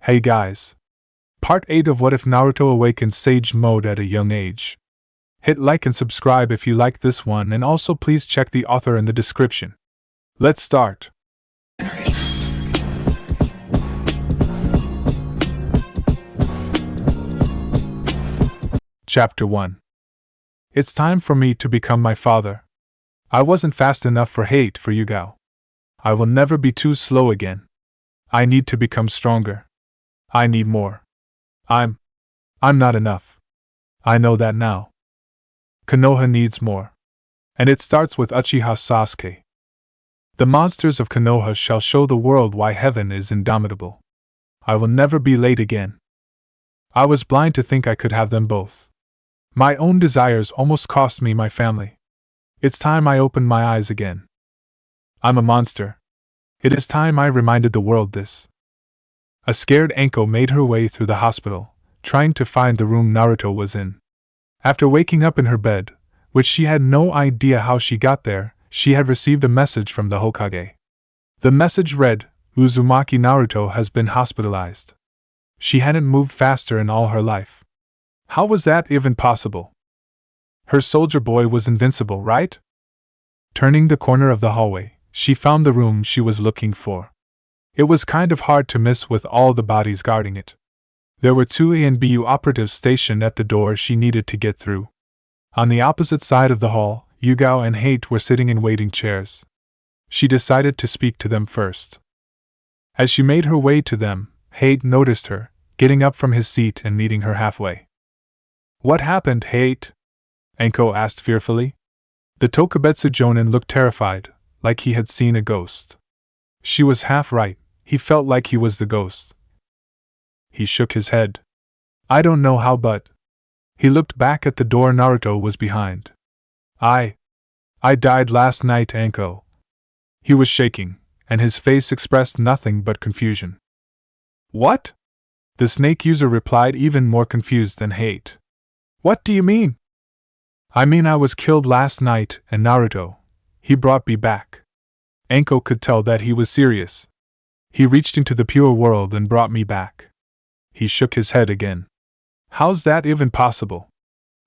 Hey guys! Part 8 of What If Naruto Awakens Sage Mode at a Young Age. Hit like and subscribe if you like this one, and also please check the author in the description. Let's start. Chapter 1. It's time for me to become my father. I wasn't fast enough for hate for Yugao. I will never be too slow again. I need to become stronger. I need more. I'm not enough. I know that now. Konoha needs more. And it starts with Uchiha Sasuke. The monsters of Konoha shall show the world why heaven is indomitable. I will never be late again. I was blind to think I could have them both. My own desires almost cost me my family. It's time I opened my eyes again. I'm a monster. It is time I reminded the world this. A scared Anko made her way through the hospital, trying to find the room Naruto was in. After waking up in her bed, which she had no idea how she got there, she had received a message from the Hokage. The message read, "Uzumaki Naruto has been hospitalized." She hadn't moved faster in all her life. How was that even possible? Her soldier boy was invincible, right? Turning the corner of the hallway, she found the room she was looking for. It was kind of hard to miss with all the bodies guarding it. There were 2 ANBU operatives stationed at the door she needed to get through. On the opposite side of the hall, Yugao and Hate were sitting in waiting chairs. She decided to speak to them first. As she made her way to them, Hate noticed her, getting up from his seat and meeting her halfway. "What happened, Hate?" Anko asked fearfully. The Tokubetsu Jonin looked terrified, like he had seen a ghost. She was half right. He felt like he was the ghost. He shook his head. "I don't know how, but..." He looked back at the door Naruto was behind. I died last night, Anko." He was shaking, and his face expressed nothing but confusion. "What?" The snake user replied, even more confused than Hate. "What do you mean?" "I mean I was killed last night, and Naruto, he brought me back." Anko could tell that he was serious. "He reached into the pure world and brought me back." He shook his head again. "How's that even possible?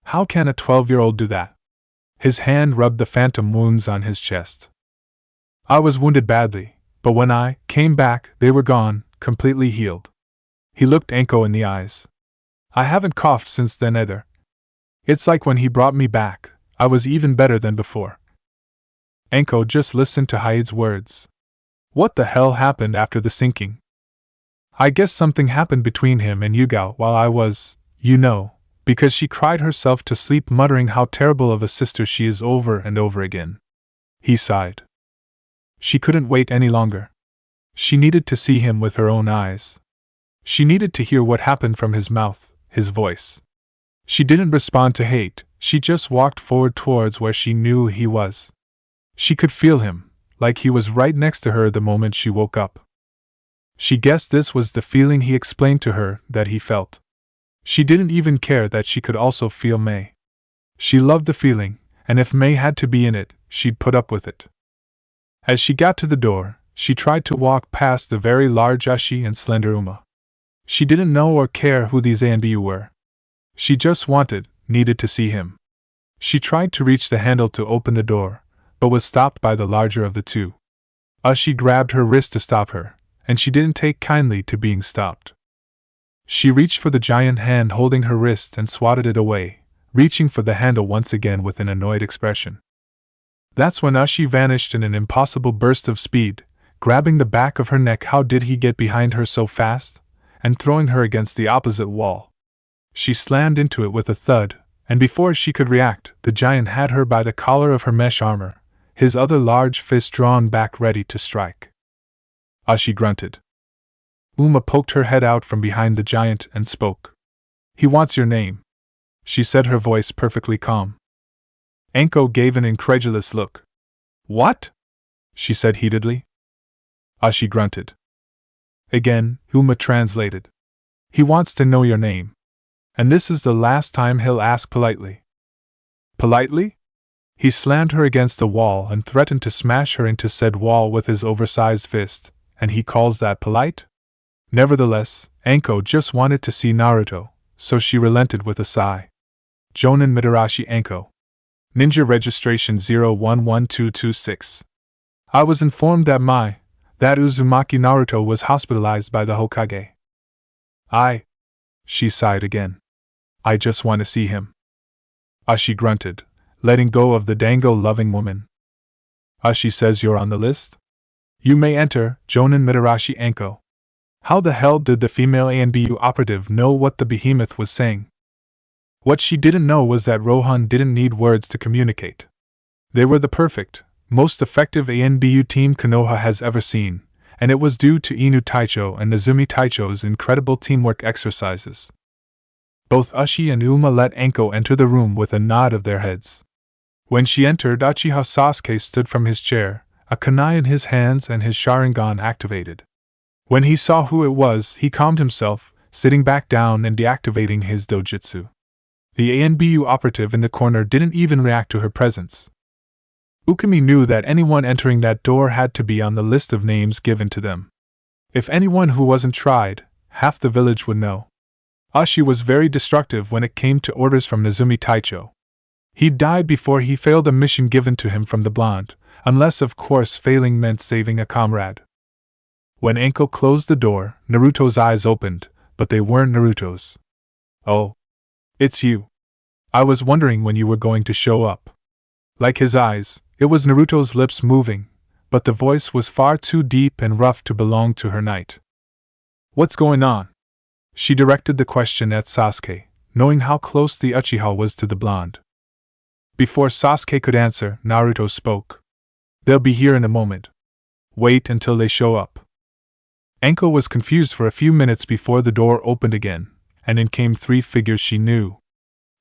How can a 12-year-old do that?" His hand rubbed the phantom wounds on his chest. "I was wounded badly, but when I came back, they were gone, completely healed." He looked Anko in the eyes. "I haven't coughed since then either. It's like when he brought me back, I was even better than before." Anko just listened to Hate's words. What the hell happened after the sinking? "I guess something happened between him and Yugao while I was, because she cried herself to sleep, muttering how terrible of a sister she is over and over again." He sighed. She couldn't wait any longer. She needed to see him with her own eyes. She needed to hear what happened from his mouth, his voice. She didn't respond to Hate, she just walked forward towards where she knew he was. She could feel him, like he was right next to her the moment she woke up. She guessed this was the feeling he explained to her that he felt. She didn't even care that she could also feel May. She loved the feeling, and if May had to be in it, she'd put up with it. As she got to the door, she tried to walk past the very large Ushi and slender Uma. She didn't know or care who these ANBU were. She just needed to see him. She tried to reach the handle to open the door, but was stopped by the larger of the two. Ushi grabbed her wrist to stop her, and she didn't take kindly to being stopped. She reached for the giant hand holding her wrist and swatted it away, reaching for the handle once again with an annoyed expression. That's when Ushi vanished in an impossible burst of speed, grabbing the back of her neck. How did he get behind her so fast? And throwing her against the opposite wall. She slammed into it with a thud, and before she could react, the giant had her by the collar of her mesh armor, his other large fist drawn back ready to strike. Ushi grunted. Uma poked her head out from behind the giant and spoke. "He wants your name," she said, her voice perfectly calm. Anko gave an incredulous look. "What?" she said heatedly. Ushi grunted. Again, Uma translated. "He wants to know your name. And this is the last time he'll ask politely." "Politely?" He slammed her against the wall and threatened to smash her into said wall with his oversized fist, and he calls that polite? Nevertheless, Anko just wanted to see Naruto, so she relented with a sigh. Jonin Mitarashi Anko. Ninja registration 011226. I was informed that Uzumaki Naruto was hospitalized by the Hokage. She sighed again. I just want to see him. She grunted, letting go of the dango-loving woman. She says you're on the list? You may enter, Jonin Mitarashi Anko. How the hell did the female ANBU operative know what the behemoth was saying? What she didn't know was that Rohan didn't need words to communicate. They were the perfect, most effective ANBU team Konoha has ever seen, and it was due to Inu Taicho and Nezumi Taicho's incredible teamwork exercises. Both Ushi and Uma let Anko enter the room with a nod of their heads. When she entered, Uchiha Sasuke stood from his chair, a kunai in his hands and his Sharingan activated. When he saw who it was, he calmed himself, sitting back down and deactivating his dojutsu. The ANBU operative in the corner didn't even react to her presence. Ukami knew that anyone entering that door had to be on the list of names given to them. If anyone who wasn't tried, half the village would know. Ushi was very destructive when it came to orders from Nezumi Taicho. He died before he failed a mission given to him from the blonde, unless of course failing meant saving a comrade. When Anko closed the door, Naruto's eyes opened, but they weren't Naruto's. Oh. It's you. I was wondering when you were going to show up. Like his eyes, it was Naruto's lips moving, but the voice was far too deep and rough to belong to her knight. What's going on? She directed the question at Sasuke, knowing how close the Uchiha was to the blonde. Before Sasuke could answer, Naruto spoke. They'll be here in a moment. Wait until they show up. Anko was confused for a few minutes before the door opened again, and in came three figures she knew.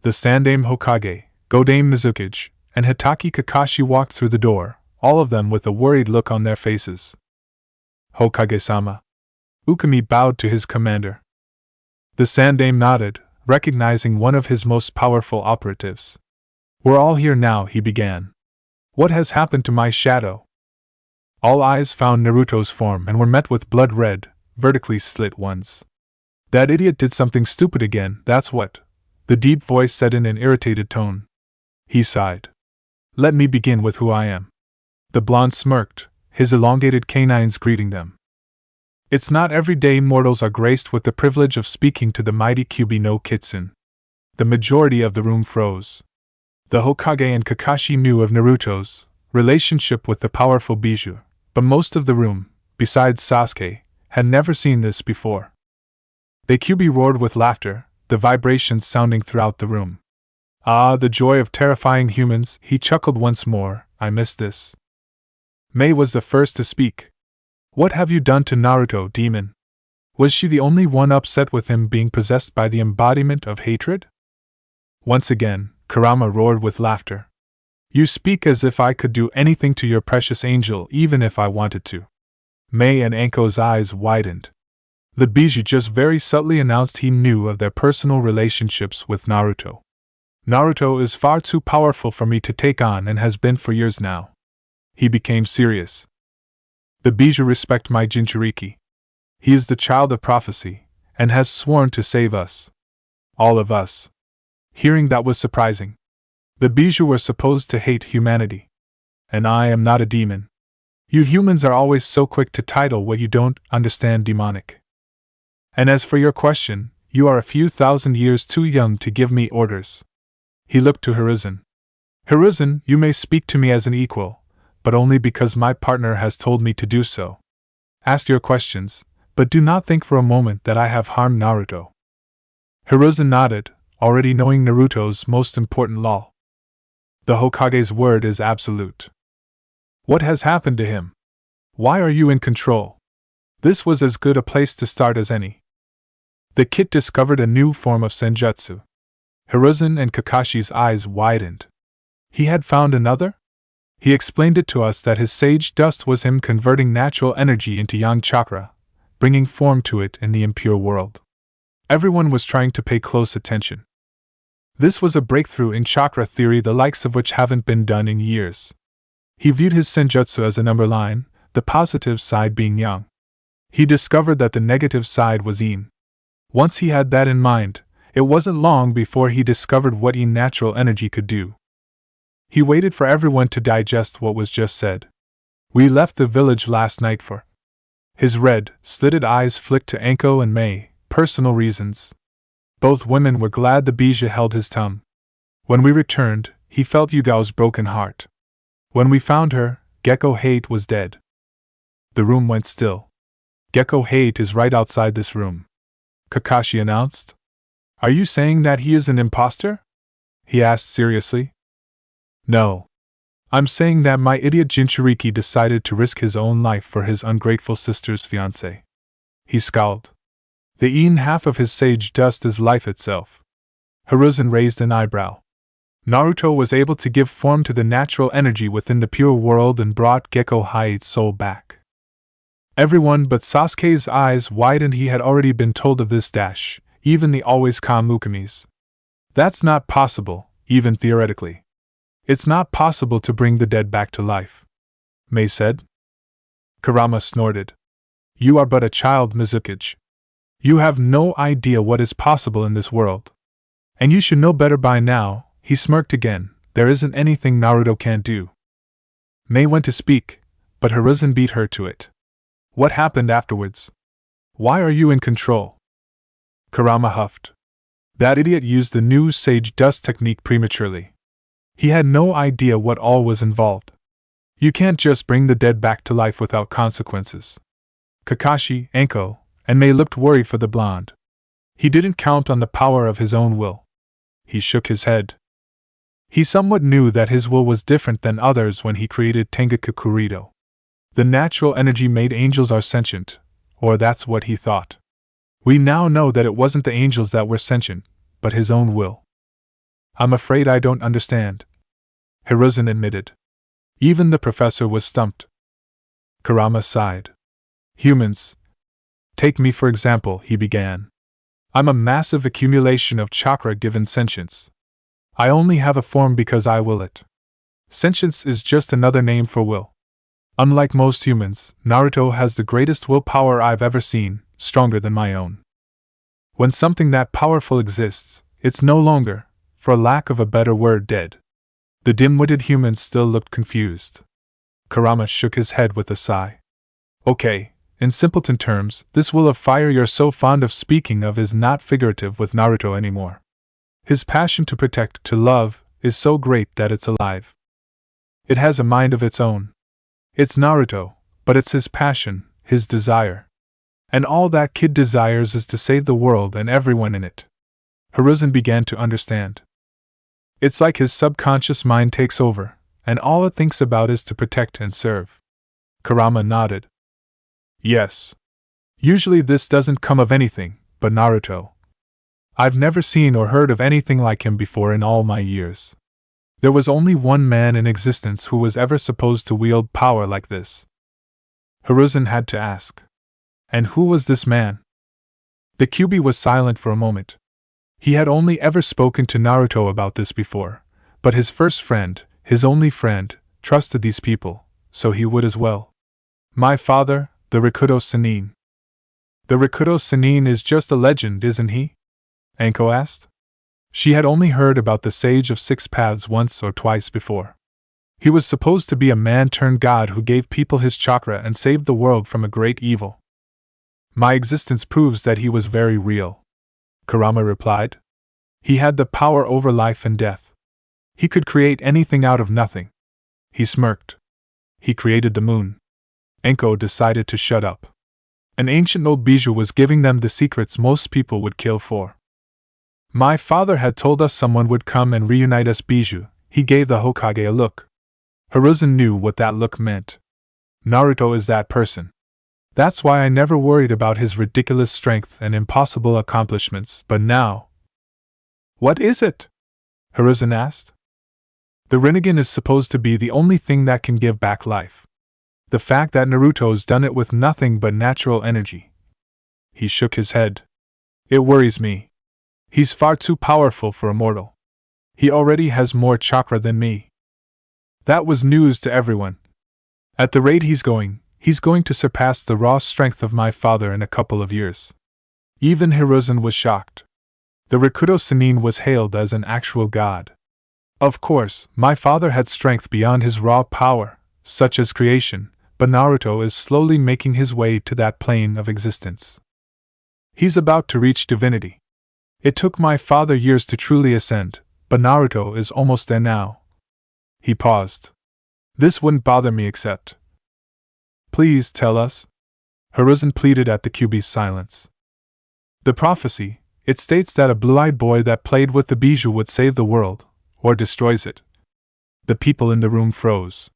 The Sandaime Hokage, Godame Mizukage, and Hitaki Kakashi walked through the door, all of them with a worried look on their faces. Hokage-sama. Ukami bowed to his commander. The Sandaime nodded, recognizing one of his most powerful operatives. We're all here now, he began. What has happened to my shadow? All eyes found Naruto's form and were met with blood-red, vertically slit ones. That idiot did something stupid again, that's what, the deep voice said in an irritated tone. He sighed. Let me begin with who I am. The blonde smirked, his elongated canines greeting them. It's not every day mortals are graced with the privilege of speaking to the mighty Kyuubi no Kitsune. The majority of the room froze. The Hokage and Kakashi knew of Naruto's relationship with the powerful Bijou, but most of the room, besides Sasuke, had never seen this before. The Kyuubi roared with laughter, the vibrations sounding throughout the room. Ah, the joy of terrifying humans, he chuckled once more, I miss this. Mei was the first to speak. What have you done to Naruto, demon? Was she the only one upset with him being possessed by the embodiment of hatred? Once again, Kurama roared with laughter. You speak as if I could do anything to your precious angel even if I wanted to. Mei and Anko's eyes widened. The Bijou just very subtly announced he knew of their personal relationships with Naruto. Naruto is far too powerful for me to take on and has been for years now. He became serious. The Bijou respect my Jinchuriki. He is the child of prophecy, and has sworn to save us. All of us. Hearing that was surprising. The Bijou were supposed to hate humanity. And I am not a demon. You humans are always so quick to title what you don't understand demonic. And as for your question, you are a few thousand years too young to give me orders. He looked to Hiruzen. Hiruzen, you may speak to me as an equal, but only because my partner has told me to do so. Ask your questions, but do not think for a moment that I have harmed Naruto. Hiruzen nodded, already knowing Naruto's most important law. The Hokage's word is absolute. What has happened to him? Why are you in control? This was as good a place to start as any. The kid discovered a new form of senjutsu. Hiruzen and Kakashi's eyes widened. He had found another? He explained it to us that his sage dust was him converting natural energy into yang chakra, bringing form to it in the impure world. Everyone was trying to pay close attention. This was a breakthrough in chakra theory the likes of which haven't been done in years. He viewed his senjutsu as a number line, the positive side being yang. He discovered that the negative side was yin. Once he had that in mind, it wasn't long before he discovered what natural energy could do. He waited for everyone to digest what was just said. We left the village last night for. His red, slitted eyes flicked to Anko and May, personal reasons. Both women were glad the Bijou held his tongue. When we returned, he felt Yugao's broken heart. When we found her, Gecko Hate was dead. The room went still. Gecko Hate is right outside this room, Kakashi announced. Are you saying that he is an imposter? He asked seriously. No. I'm saying that my idiot Jinchuriki decided to risk his own life for his ungrateful sister's fiancé. He scowled. The eaten half of his sage dust is life itself. Hiruzen raised an eyebrow. Naruto was able to give form to the natural energy within the pure world and brought Gecko Hate's soul back. Everyone but Sasuke's eyes widened. He had already been told of this dash, even the always calm Mukamis. That's not possible, even theoretically. It's not possible to bring the dead back to life, Mei said. Kurama snorted. You are but a child, Mizukage. You have no idea what is possible in this world. And you should know better by now. He smirked again. There isn't anything Naruto can't do. Mei went to speak, but Hiruzen beat her to it. What happened afterwards? Why are you in control? Kurama huffed. That idiot used the new sage dust technique prematurely. He had no idea what all was involved. You can't just bring the dead back to life without consequences. Kakashi, Anko, and Mei looked worried for the blonde. He didn't count on the power of his own will. He shook his head. He somewhat knew that his will was different than others when he created Tengaku Kurido. The natural energy made angels are sentient, or that's what he thought. We now know that it wasn't the angels that were sentient, but his own will. I'm afraid I don't understand, Hiruzen admitted. Even the professor was stumped. Kurama sighed. Humans. Take me for example, he began. I'm a massive accumulation of chakra given sentience. I only have a form because I will it. Sentience is just another name for will. Unlike most humans, Naruto has the greatest willpower I've ever seen, stronger than my own. When something that powerful exists, it's no longer, for lack of a better word, dead. The dim-witted humans still looked confused. Kurama shook his head with a sigh. Okay, in simpleton terms, this will of fire you're so fond of speaking of is not figurative with Naruto anymore. His passion to protect, to love, is so great that it's alive. It has a mind of its own. It's Naruto, but it's his passion, his desire. And all that kid desires is to save the world and everyone in it. Hiruzen began to understand. It's like his subconscious mind takes over, and all it thinks about is to protect and serve. Kurama nodded. Yes. Usually this doesn't come of anything, but Naruto. I've never seen or heard of anything like him before in all my years. There was only one man in existence who was ever supposed to wield power like this. Hiruzen had to ask. And who was this man? The Kyuubi was silent for a moment. He had only ever spoken to Naruto about this before, but his first friend, his only friend, trusted these people, so he would as well. My father, the Rikudo Sennin. The Rikudo Sennin is just a legend, isn't he? Anko asked. She had only heard about the Sage of Six Paths once or twice before. He was supposed to be a man-turned-god who gave people his chakra and saved the world from a great evil. My existence proves that he was very real, Kurama replied. He had the power over life and death. He could create anything out of nothing. He smirked. He created the moon. Anko decided to shut up. An ancient old bijou was giving them the secrets most people would kill for. My father had told us someone would come and reunite us bijou. He gave the Hokage a look. Hiruzen knew what that look meant. Naruto is that person. That's why I never worried about his ridiculous strength and impossible accomplishments, but now... What is it? Hiruzen asked. The Rinnegan is supposed to be the only thing that can give back life. The fact that Naruto's done it with nothing but natural energy. He shook his head. It worries me. He's far too powerful for a mortal. He already has more chakra than me. That was news to everyone. At the rate he's going to surpass the raw strength of my father in a couple of years. Even Hiruzen was shocked. The Rikudo Sannin was hailed as an actual god. Of course, my father had strength beyond his raw power, such as creation, but Naruto is slowly making his way to that plane of existence. He's about to reach divinity. It took my father years to truly ascend, but Naruto is almost there now. He paused. This wouldn't bother me except. Please tell us. Hiruzen pleaded at the Kyuubi's silence. The prophecy, it states that a blue-eyed boy that played with the bijou would save the world, or destroys it. The people in the room froze.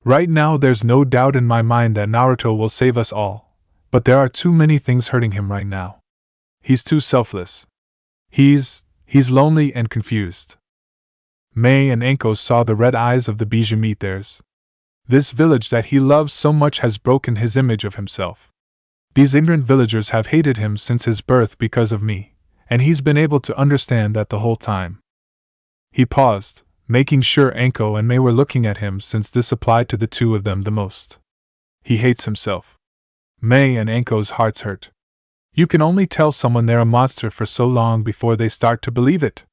Right now there's no doubt in my mind that Naruto will save us all, but there are too many things hurting him right now. He's too selfless. He's lonely and confused. Mei and Anko saw the red eyes of the bijou meet theirs. This village that he loves so much has broken his image of himself. These ignorant villagers have hated him since his birth because of me, and he's been able to understand that the whole time. He paused, making sure Anko and Mei were looking at him since this applied to the two of them the most. He hates himself. Mei and Anko's hearts hurt. You can only tell someone they're a monster for so long before they start to believe it.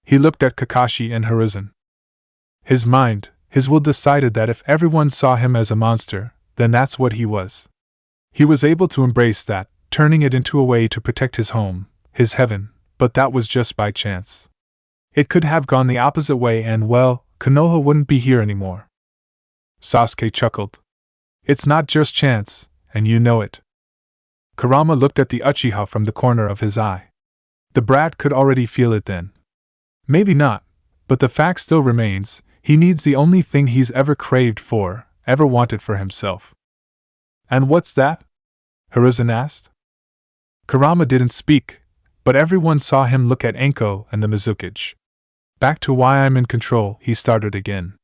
He looked at Kakashi and Hiruzen. His mind, his will decided that if everyone saw him as a monster, then that's what he was. He was able to embrace that, turning it into a way to protect his home, his heaven, but that was just by chance. It could have gone the opposite way and, well, Konoha wouldn't be here anymore. Sasuke chuckled. It's not just chance, and you know it. Kurama looked at the Uchiha from the corner of his eye. The brat could already feel it then. Maybe not, but the fact still remains, he needs the only thing he's ever craved for, ever wanted for himself. And what's that? Hiruzen asked. Kurama didn't speak, but everyone saw him look at Anko and the Mizukage. Back to why I'm in control, he started again.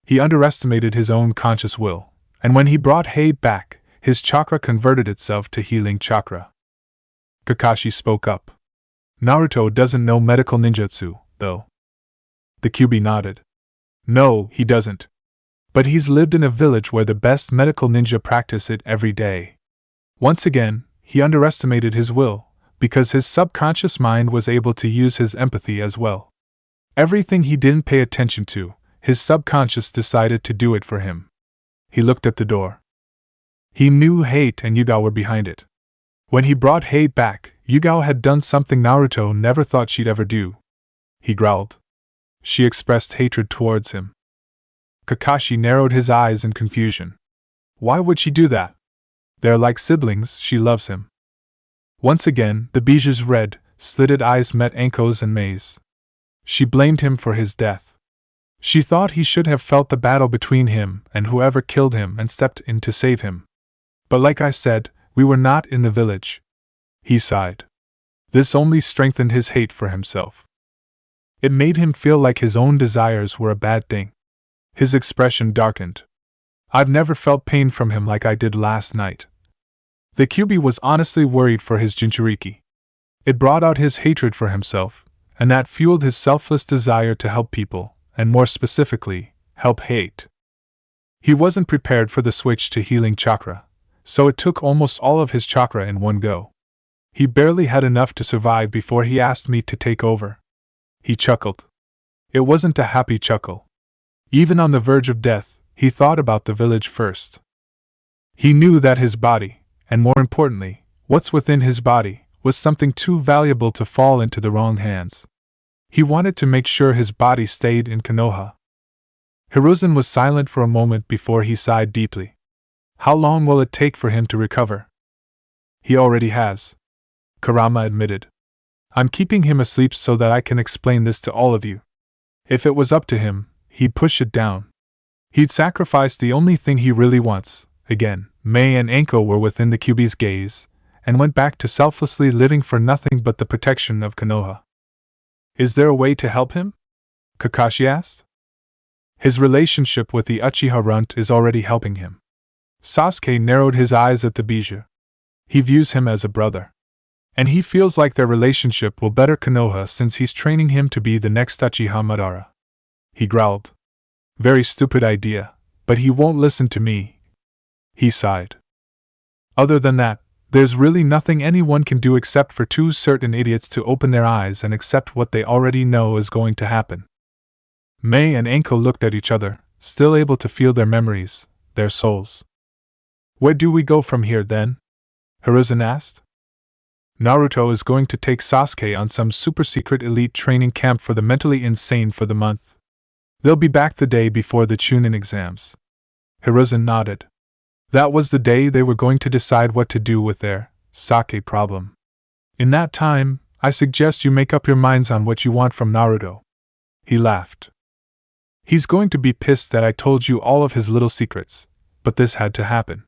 He underestimated his own conscious will, and when he brought hate back, his chakra converted itself to healing chakra. Kakashi spoke up. Naruto doesn't know medical ninjutsu, though. The Kyuubi nodded. No, he doesn't. But he's lived in a village where the best medical ninja practice it every day. Once again, he underestimated his will, because his subconscious mind was able to use his empathy as well. Everything he didn't pay attention to, his subconscious decided to do it for him. He looked at the door. He knew Hate and Yugao were behind it. When he brought Hate back, Yugao had done something Naruto never thought she'd ever do. He growled. She expressed hatred towards him. Kakashi narrowed his eyes in confusion. Why would she do that? They're like siblings, she loves him. Once again, the Bijou's red, slitted eyes met Anko's and Mei's. She blamed him for his death. She thought he should have felt the battle between him and whoever killed him and stepped in to save him. But like I said, we were not in the village. He sighed. This only strengthened his hate for himself. It made him feel like his own desires were a bad thing. His expression darkened. I've never felt pain from him like I did last night. The Kyuubi was honestly worried for his Jinchuriki. It brought out his hatred for himself, and that fueled his selfless desire to help people, and more specifically, help Hate. He wasn't prepared for the switch to healing chakra, so it took almost all of his chakra in one go. He barely had enough to survive before he asked me to take over. He chuckled. It wasn't a happy chuckle. Even on the verge of death, he thought about the village first. He knew that his body, and more importantly, what's within his body, was something too valuable to fall into the wrong hands. He wanted to make sure his body stayed in Konoha. Hiruzen was silent for a moment before he sighed deeply. How long will it take for him to recover? He already has, Kurama admitted. I'm keeping him asleep so that I can explain this to all of you. If it was up to him, he'd push it down. He'd sacrifice the only thing he really wants. Again, Mei and Anko were within the Kyuubi's gaze, and went back to selflessly living for nothing but the protection of Konoha. Is there a way to help him? Kakashi asked. His relationship with the Uchiha runt is already helping him. Sasuke narrowed his eyes at the Bijou. He views him as a brother. And he feels like their relationship will better Konoha since he's training him to be the next Uchiha Madara. He growled. Very stupid idea, but he won't listen to me. He sighed. Other than that, There's really nothing anyone can do except for two certain idiots to open their eyes and accept what they already know is going to happen. Mei and Anko looked at each other, still able to feel their memories, their souls. Where do we go from here, then? Hiruzen asked. Naruto is going to take Sasuke on some super-secret elite training camp for the mentally insane for the month. They'll be back the day before the Chunin exams. Hiruzen nodded. That was the day they were going to decide what to do with their sake problem. In that time, I suggest you make up your minds on what you want from Naruto. He laughed. He's going to be pissed that I told you all of his little secrets, but this had to happen.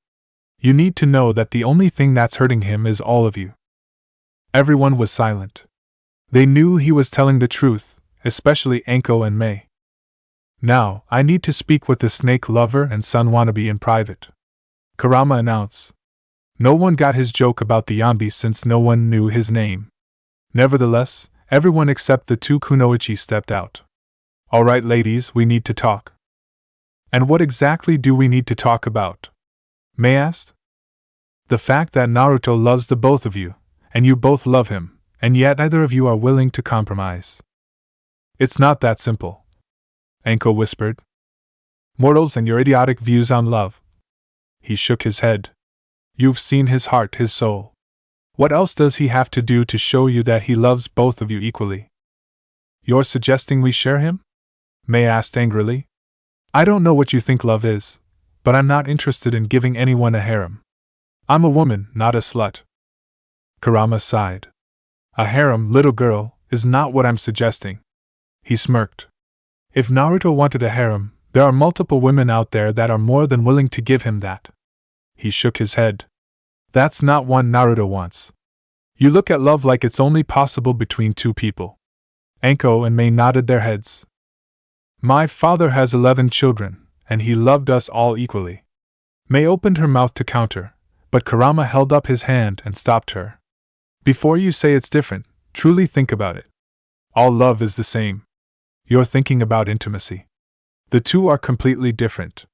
You need to know that the only thing that's hurting him is all of you. Everyone was silent. They knew he was telling the truth, especially Anko and Mei. Now, I need to speak with the snake lover and sun wannabe in private. Kurama announced. No one got his joke about the Yambi since no one knew his name. Nevertheless, everyone except the two kunoichi stepped out. All right, ladies, we need to talk. And what exactly do we need to talk about? Mei asked. The fact that Naruto loves the both of you, and you both love him, and yet neither of you are willing to compromise. It's not that simple. Anko whispered. Mortals and your idiotic views on love. He shook his head. You've seen his heart, his soul. What else does he have to do to show you that he loves both of you equally? You're suggesting we share him? Mei asked angrily. I don't know what you think love is, but I'm not interested in giving anyone a harem. I'm a woman, not a slut. Kurama sighed. A harem, little girl, is not what I'm suggesting. He smirked. If Naruto wanted a harem, there are multiple women out there that are more than willing to give him that. He shook his head. That's not what Naruto wants. You look at love like it's only possible between two people. Anko and Mei nodded their heads. My father has 11 children, and he loved us all equally. Mei opened her mouth to counter, but Kurama held up his hand and stopped her. Before you say it's different, truly think about it. All love is the same. You're thinking about intimacy. The two are completely different.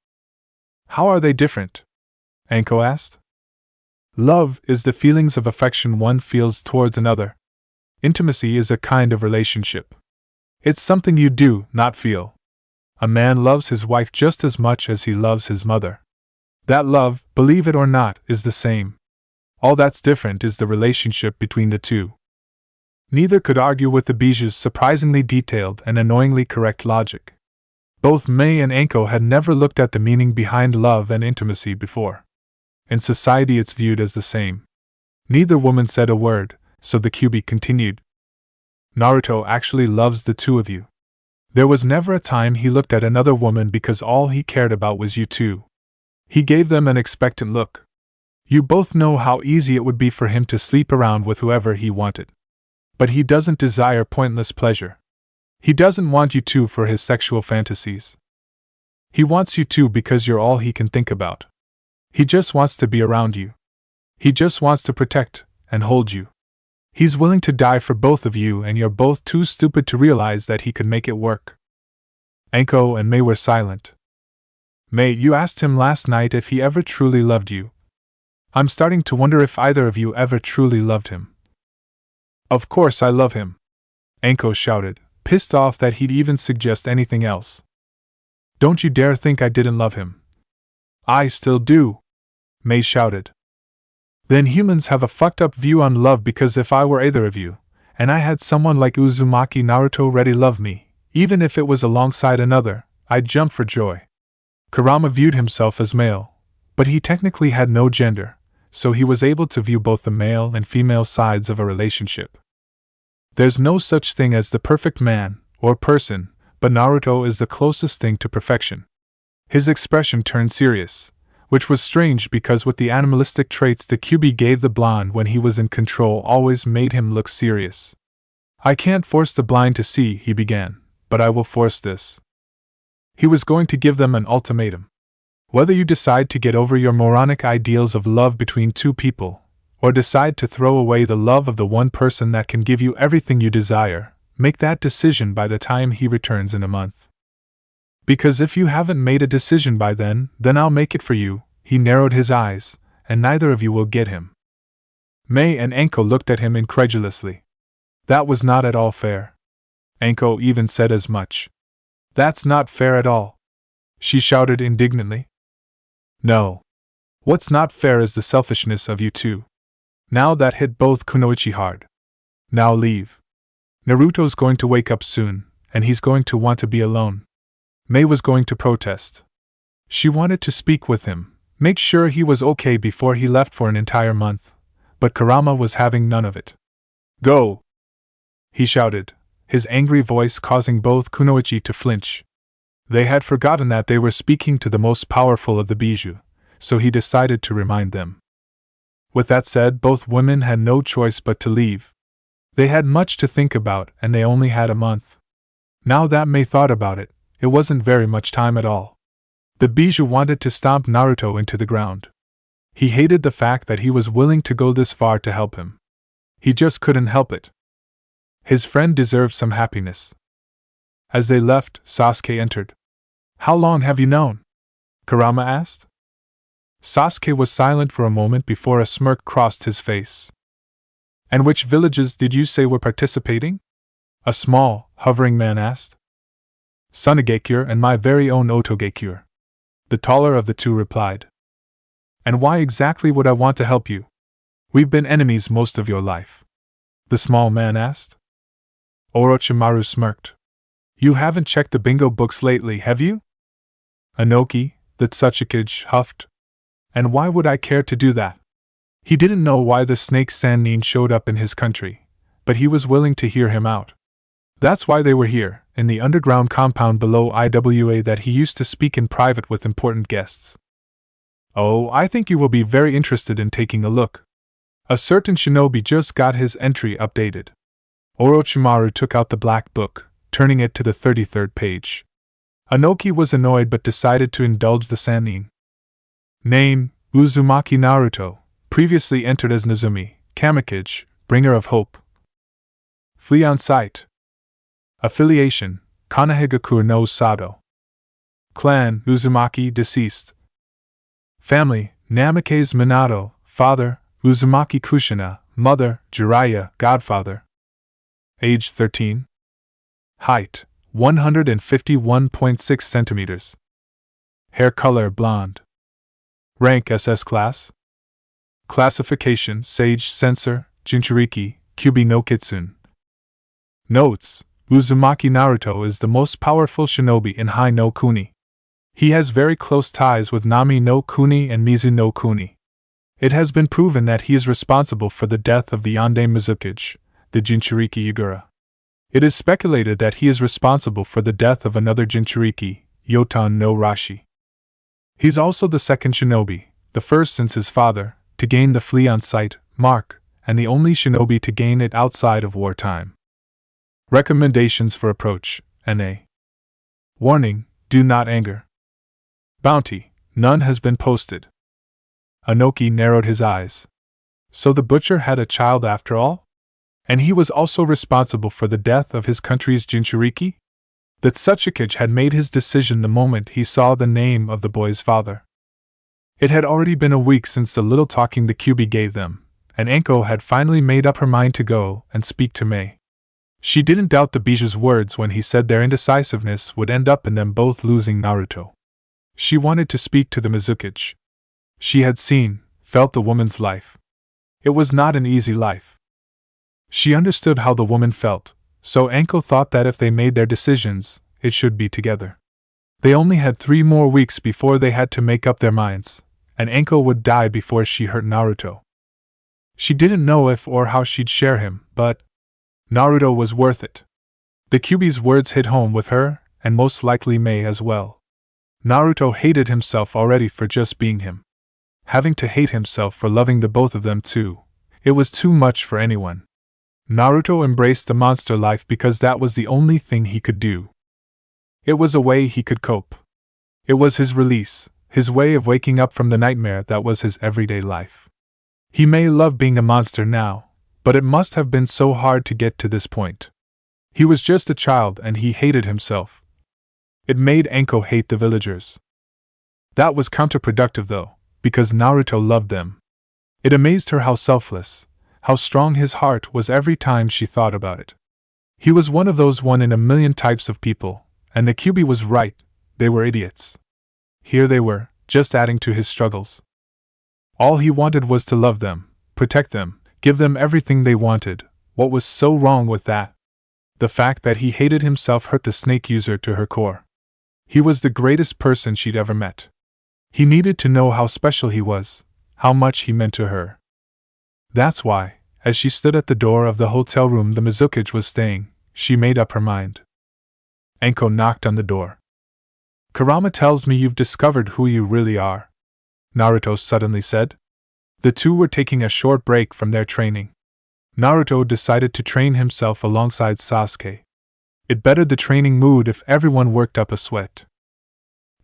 How are they different? Anko asked. Love is the feelings of affection one feels towards another. Intimacy is a kind of relationship. It's something you do, not feel. A man loves his wife just as much as he loves his mother. That love, believe it or not, is the same. All that's different is the relationship between the two. Neither could argue with the Biju's surprisingly detailed and annoyingly correct logic. Both Mei and Anko had never looked at the meaning behind love and intimacy before. In society it's viewed as the same. Neither woman said a word, so the Kyuubi continued. Naruto actually loves the two of you. There was never a time he looked at another woman because all he cared about was you two. He gave them an expectant look. You both know how easy it would be for him to sleep around with whoever he wanted. But he doesn't desire pointless pleasure. He doesn't want you two for his sexual fantasies. He wants you two because you're all he can think about. He just wants to be around you. He just wants to protect and hold you. He's willing to die for both of you, and you're both too stupid to realize that he could make it work. Anko and Mei were silent. Mei, you asked him last night if he ever truly loved you. I'm starting to wonder if either of you ever truly loved him. Of course I love him, Anko shouted, pissed off that he'd even suggest anything else. Don't you dare think I didn't love him. I still do, Mei shouted. Then humans have a fucked up view on love, because if I were either of you, and I had someone like Uzumaki Naruto ready love me, even if it was alongside another, I'd jump for joy. Kurama viewed himself as male, but he technically had no gender, so he was able to view both the male and female sides of a relationship. There's no such thing as the perfect man, or person, but Naruto is the closest thing to perfection. His expression turned serious, which was strange because with the animalistic traits the Kyuubi gave the blonde when he was in control always made him look serious. I can't force the blind to see, he began, but I will force this. He was going to give them an ultimatum. Whether you decide to get over your moronic ideals of love between two people, or decide to throw away the love of the one person that can give you everything you desire, make that decision by the time he returns in a month. Because if you haven't made a decision by then I'll make it for you. He narrowed his eyes, and neither of you will get him. Mei and Anko looked at him incredulously. That was not at all fair. Anko even said as much. That's not fair at all, she shouted indignantly. No. What's not fair is the selfishness of you two. Now that hit both Kunoichi hard. Now leave. Naruto's going to wake up soon, and he's going to want to be alone. Mei was going to protest. She wanted to speak with him, make sure he was okay before he left for an entire month, but Kurama was having none of it. Go! He shouted, his angry voice causing both Kunoichi to flinch. They had forgotten that they were speaking to the most powerful of the Bijou, so he decided to remind them. With that said, both women had no choice but to leave. They had much to think about, and they only had a month. Now that Mei thought about it, it wasn't very much time at all. The Bijou wanted to stomp Naruto into the ground. He hated the fact that he was willing to go this far to help him. He just couldn't help it. His friend deserved some happiness. As they left, Sasuke entered. How long have you known? Kurama asked. Sasuke was silent for a moment before a smirk crossed his face. And which villages did you say were participating? A small, hovering man asked. Sunagekure and my very own Otogekure. The taller of the two replied. And why exactly would I want to help you? We've been enemies most of your life. The small man asked. Orochimaru smirked. You haven't checked the bingo books lately, have you? Inoki, the Tsuchikage, huffed. And why would I care to do that? He didn't know why the snake Sannin showed up in his country, but he was willing to hear him out. That's why they were here, in the underground compound below Iwa that he used to speak in private with important guests. Oh, I think you will be very interested in taking a look. A certain shinobi just got his entry updated. Orochimaru took out the black book, turning it to the 33rd page. Inoki was annoyed but decided to indulge the Sannin. Name, Uzumaki Naruto, previously entered as Nezumi, Kamikage, bringer of hope. Flee on sight. Affiliation, Konohagakure no Sado. Clan, Uzumaki, deceased. Family, Namikaze Minato, father, Uzumaki Kushina, mother, Jiraiya, godfather. Age 13. Height, 151.6 centimeters. Hair color, blonde. Rank, SS class. Classification, Sage Censor, Jinchuriki, Kyubi no Kitsune. Notes: Uzumaki Naruto is the most powerful shinobi in Hai no Kuni. He has very close ties with Nami no Kuni and Mizu no Kuni. It has been proven that he is responsible for the death of the Yonde Mizukage, the Jinchuriki Yagura. It is speculated that he is responsible for the death of another Jinchuriki, Yotan no Rashi. He's also the second shinobi, the first since his father, to gain the flee on sight mark, and the only shinobi to gain it outside of wartime. Recommendations for approach, NA. Warning, do not anger. Bounty, none has been posted. Inoki narrowed his eyes. So the butcher had a child after all? And he was also responsible for the death of his country's Jinchuriki? The Tsuchikage had made his decision the moment he saw the name of the boy's father. It had already been a week since the little talking the Kyubi gave them, and Anko had finally made up her mind to go and speak to Mei. She didn't doubt the Bijou's words when he said their indecisiveness would end up in them both losing Naruto. She wanted to speak to the Mizukage. She had seen, felt the woman's life. It was not an easy life. She understood how the woman felt, so Anko thought that if they made their decisions, it should be together. They only had 3 more weeks before they had to make up their minds, and Anko would die before she hurt Naruto. She didn't know if or how she'd share him, but Naruto was worth it. The Kyubi's words hit home with her, and most likely Mei as well. Naruto hated himself already for just being him. Having to hate himself for loving the both of them too, it was too much for anyone. Naruto embraced the monster life because that was the only thing he could do. It was a way he could cope. It was his release, his way of waking up from the nightmare that was his everyday life. He may love being a monster now, but it must have been so hard to get to this point. He was just a child and he hated himself. It made Anko hate the villagers. That was counterproductive though, because Naruto loved them. It amazed her how selfless, how strong his heart was every time she thought about it. He was one of those 1 in a million types of people, and the QB was right, they were idiots. Here they were, just adding to his struggles. All he wanted was to love them, protect them, give them everything they wanted. What was so wrong with that? The fact that he hated himself hurt the snake user to her core. He was the greatest person she'd ever met. He needed to know how special he was, how much he meant to her. That's why, as she stood at the door of the hotel room the Mizukage was staying, she made up her mind. Enko knocked on the door. Kurama tells me you've discovered who you really are, Naruto suddenly said. The two were taking a short break from their training. Naruto decided to train himself alongside Sasuke. It bettered the training mood if everyone worked up a sweat.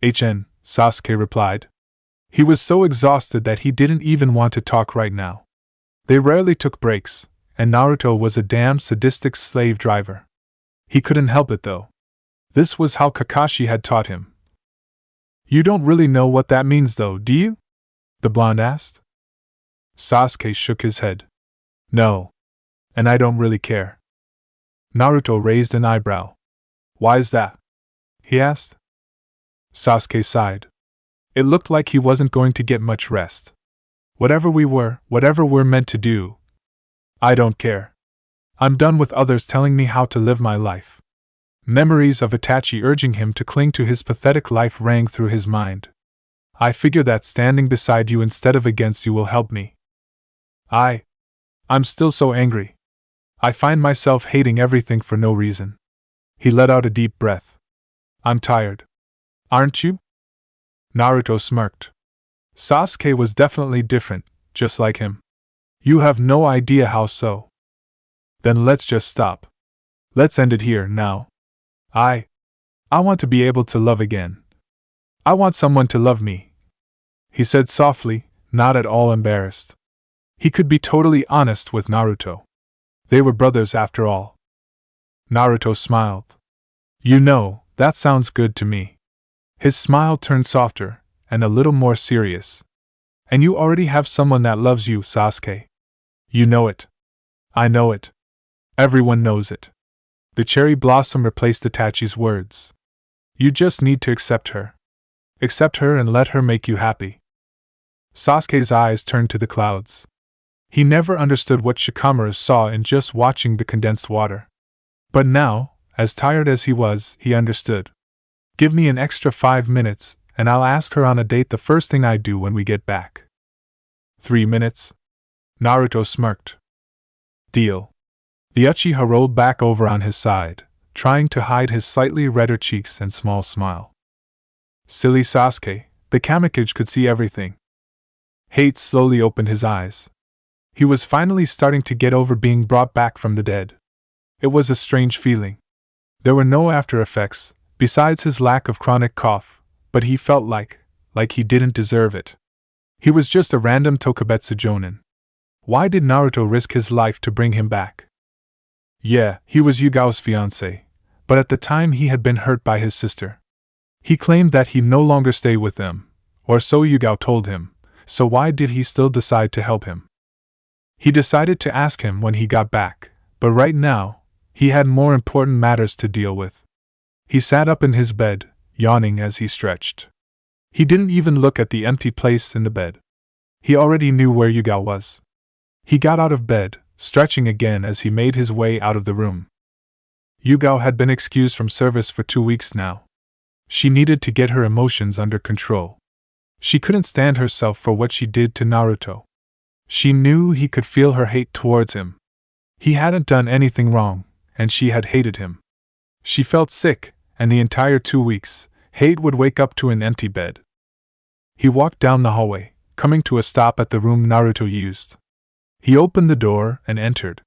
Sasuke replied. He was so exhausted that he didn't even want to talk right now. They rarely took breaks, and Naruto was a damn sadistic slave driver. He couldn't help it though. This was how Kakashi had taught him. You don't really know what that means though, do you? The blonde asked. Sasuke shook his head. No. And I don't really care. Naruto raised an eyebrow. Why's that? He asked. Sasuke sighed. It looked like he wasn't going to get much rest. Whatever we're meant to do, I don't care. I'm done with others telling me how to live my life. Memories of Itachi urging him to cling to his pathetic life rang through his mind. I figure that standing beside you instead of against you will help me. I'm still so angry. I find myself hating everything for no reason. He let out a deep breath. I'm tired. Aren't you? Naruto smirked. Sasuke was definitely different, just like him. You have no idea how so. Then let's just stop. Let's end it here now. I want to be able to love again. I want someone to love me, he said softly, not at all embarrassed. He could be totally honest with Naruto. They were brothers after all. Naruto smiled. You know, that sounds good to me. His smile turned softer, and a little more serious. And you already have someone that loves you, Sasuke. You know it. I know it. Everyone knows it. The cherry blossom replaced Itachi's words. You just need to accept her. Accept her and let her make you happy. Sasuke's eyes turned to the clouds. He never understood what Shikamaru saw in just watching the condensed water. But now, as tired as he was, he understood. Give me an extra 5 minutes, and I'll ask her on a date the first thing I do when we get back. 3 minutes? Naruto smirked. Deal. The Uchiha rolled back over on his side, trying to hide his slightly redder cheeks and small smile. Silly Sasuke, the Kamikage could see everything. Hate slowly opened his eyes. He was finally starting to get over being brought back from the dead. It was a strange feeling. There were no after effects, besides his lack of chronic cough, but he felt like he didn't deserve it. He was just a random Tokubetsu Jonin. Why did Naruto risk his life to bring him back? Yeah, he was Yugao's fiancé, but at the time he had been hurt by his sister. He claimed that he'd no longer stay with them, or so Yugao told him, so why did he still decide to help him? He decided to ask him when he got back, but right now, he had more important matters to deal with. He sat up in his bed, yawning as he stretched. He didn't even look at the empty place in the bed. He already knew where Yugao was. He got out of bed, stretching again as he made his way out of the room. Yugao had been excused from service for 2 weeks now. She needed to get her emotions under control. She couldn't stand herself for what she did to Naruto. She knew he could feel her hate towards him. He hadn't done anything wrong, and she had hated him. She felt sick, and the entire 2 weeks, hate would wake up to an empty bed. He walked down the hallway, coming to a stop at the room Naruto used. He opened the door and entered.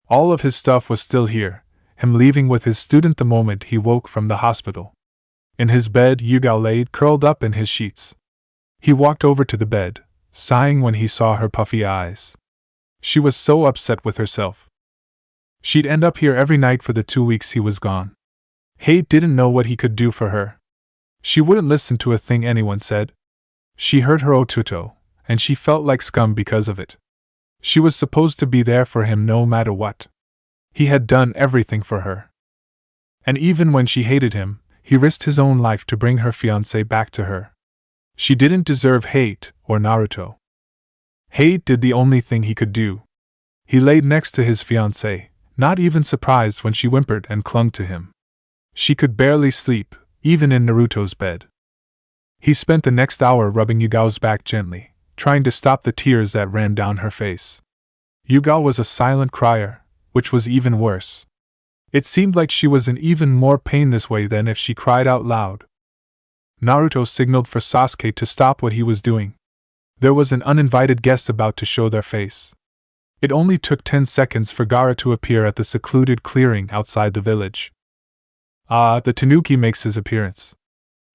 All of his stuff was still here, him leaving with his student the moment he woke from the hospital. In his bed, Yugao laid curled up in his sheets. He walked over to the bed, sighing when he saw her puffy eyes. She was so upset with herself. She'd end up here every night for the 2 weeks he was gone. Hate didn't know what he could do for her. She wouldn't listen to a thing anyone said. She hurt her otuto, and she felt like scum because of it. She was supposed to be there for him no matter what. He had done everything for her. And even when she hated him, he risked his own life to bring her fiancé back to her. She didn't deserve hate or Naruto. Hate did the only thing he could do. He laid next to his fiancée, not even surprised when she whimpered and clung to him. She could barely sleep, even in Naruto's bed. He spent the next hour rubbing Yugao's back gently, trying to stop the tears that ran down her face. Yugao was a silent crier, which was even worse. It seemed like she was in even more pain this way than if she cried out loud. Naruto signaled for Sasuke to stop what he was doing. There was an uninvited guest about to show their face. It only took 10 seconds for Gaara to appear at the secluded clearing outside the village. "Ah, the tanuki makes his appearance,"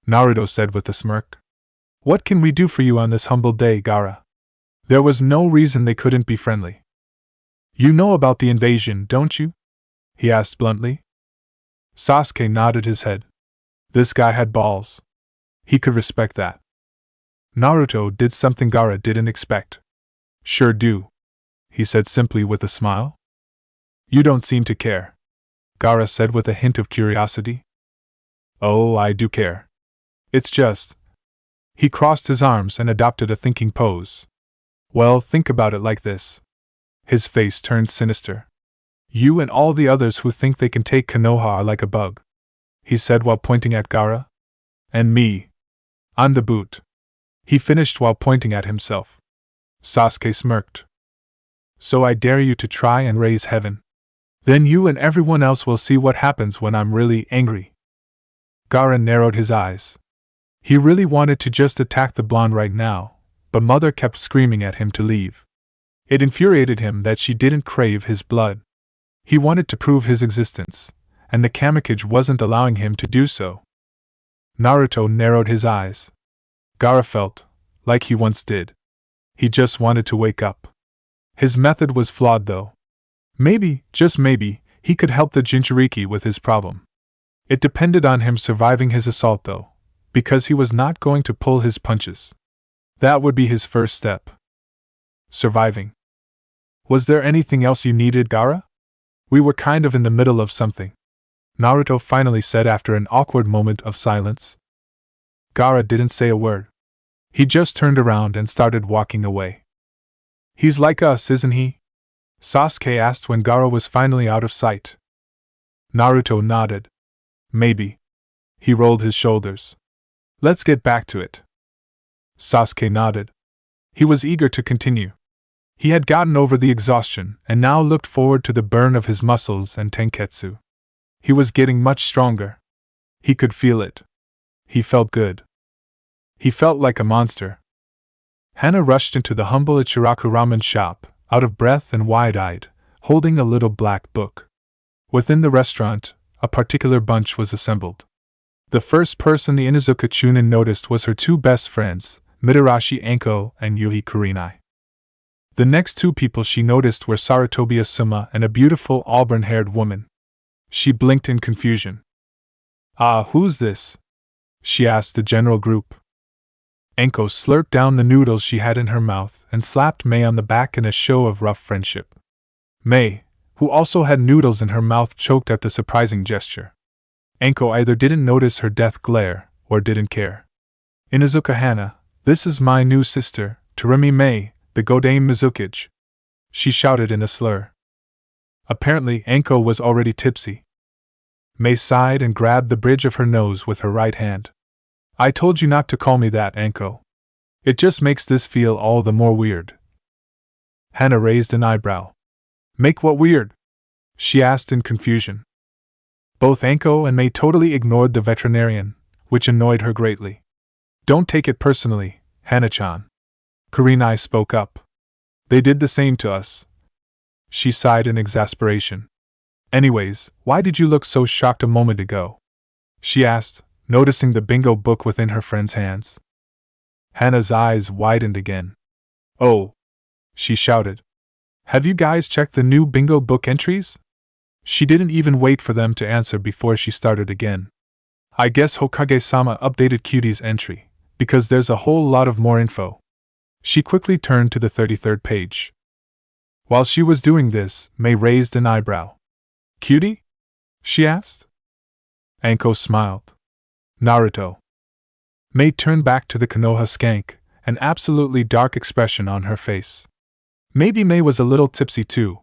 Naruto said with a smirk. "What can we do for you on this humble day, Gaara?" There was no reason they couldn't be friendly. "You know about the invasion, don't you?" he asked bluntly. Sasuke nodded his head. This guy had balls. He could respect that. Naruto did something Gaara didn't expect. "Sure do," he said simply with a smile. "You don't seem to care," Gaara said with a hint of curiosity. "Oh, I do care. It's just..." He crossed his arms and adopted a thinking pose. "Well, think about it like this." His face turned sinister. "You and all the others who think they can take Konoha are like a bug," he said while pointing at Gaara. "And me. I'm the boot," he finished while pointing at himself. Sasuke smirked. "So I dare you to try and raise heaven. Then you and everyone else will see what happens when I'm really angry." Gaara narrowed his eyes. He really wanted to just attack the blonde right now, but Mother kept screaming at him to leave. It infuriated him that she didn't crave his blood. He wanted to prove his existence, and the Kamikage wasn't allowing him to do so. Naruto narrowed his eyes. Gaara felt like he once did. He just wanted to wake up. His method was flawed though. Maybe, just maybe, he could help the Jinchuriki with his problem. It depended on him surviving his assault though, because he was not going to pull his punches. That would be his first step. Surviving. "Was there anything else you needed, Gaara? We were kind of in the middle of something," Naruto finally said after an awkward moment of silence. Gaara didn't say a word. He just turned around and started walking away. "He's like us, isn't he?" Sasuke asked when Gaara was finally out of sight. Naruto nodded. "Maybe." He rolled his shoulders. "Let's get back to it." Sasuke nodded. He was eager to continue. He had gotten over the exhaustion and now looked forward to the burn of his muscles and tenketsu. He was getting much stronger. He could feel it. He felt good. He felt like a monster. Hana rushed into the humble Ichiraku ramen shop, out of breath and wide-eyed, holding a little black book. Within the restaurant, a particular bunch was assembled. The first person the Inuzuka Chunin noticed was her two best friends, Mitarashi Anko and Yuhi Kurenai. The next two people she noticed were Sarutobi Asuma and a beautiful auburn-haired woman. She blinked in confusion. "Ah, who's this?" she asked the general group. Anko slurped down the noodles she had in her mouth and slapped Mei on the back in a show of rough friendship. Mei, who also had noodles in her mouth, choked at the surprising gesture. Anko either didn't notice her death glare or didn't care. "Inuzuka Hana, this is my new sister, Terumi Mei, the Godame Mizukage," she shouted in a slur. Apparently, Anko was already tipsy. Mei sighed and grabbed the bridge of her nose with her right hand. "I told you not to call me that, Anko. It just makes this feel all the more weird." Hana raised an eyebrow. "Make what weird?" she asked in confusion. Both Anko and Mei totally ignored the veterinarian, which annoyed her greatly. "Don't take it personally, Hana-chan." Kurenai spoke up. "They did the same to us." She sighed in exasperation. "Anyways, why did you look so shocked a moment ago?" she asked, noticing the bingo book within her friend's hands. Hana's eyes widened again. "Oh!" she shouted. "Have you guys checked the new bingo book entries?" She didn't even wait for them to answer before she started again. "I guess Hokage-sama updated Cutie's entry, because there's a whole lot of more info." She quickly turned to the 33rd page. While she was doing this, Mei raised an eyebrow. Cutie? She asked. Anko smiled. Naruto. Mei turned back to the Konoha skank, an absolutely dark expression on her face. Maybe Mei was a little tipsy too.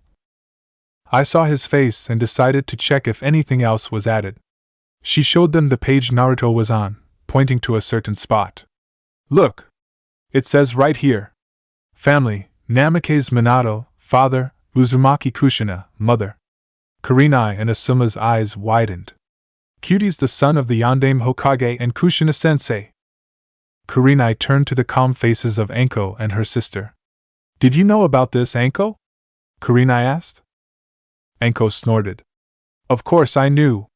I saw his face and decided to check if anything else was added. She showed them the page Naruto was on, pointing to a certain spot. Look! It says right here. Family, Namake's Minato, father, Uzumaki Kushina, mother. Kurenai and Asuma's eyes widened. Cutie's the son of the Yondaime Hokage and Kushina-sensei. Kurenai turned to the calm faces of Anko and her sister. Did you know about this, Anko? Kurenai asked. Anko snorted. Of course I knew.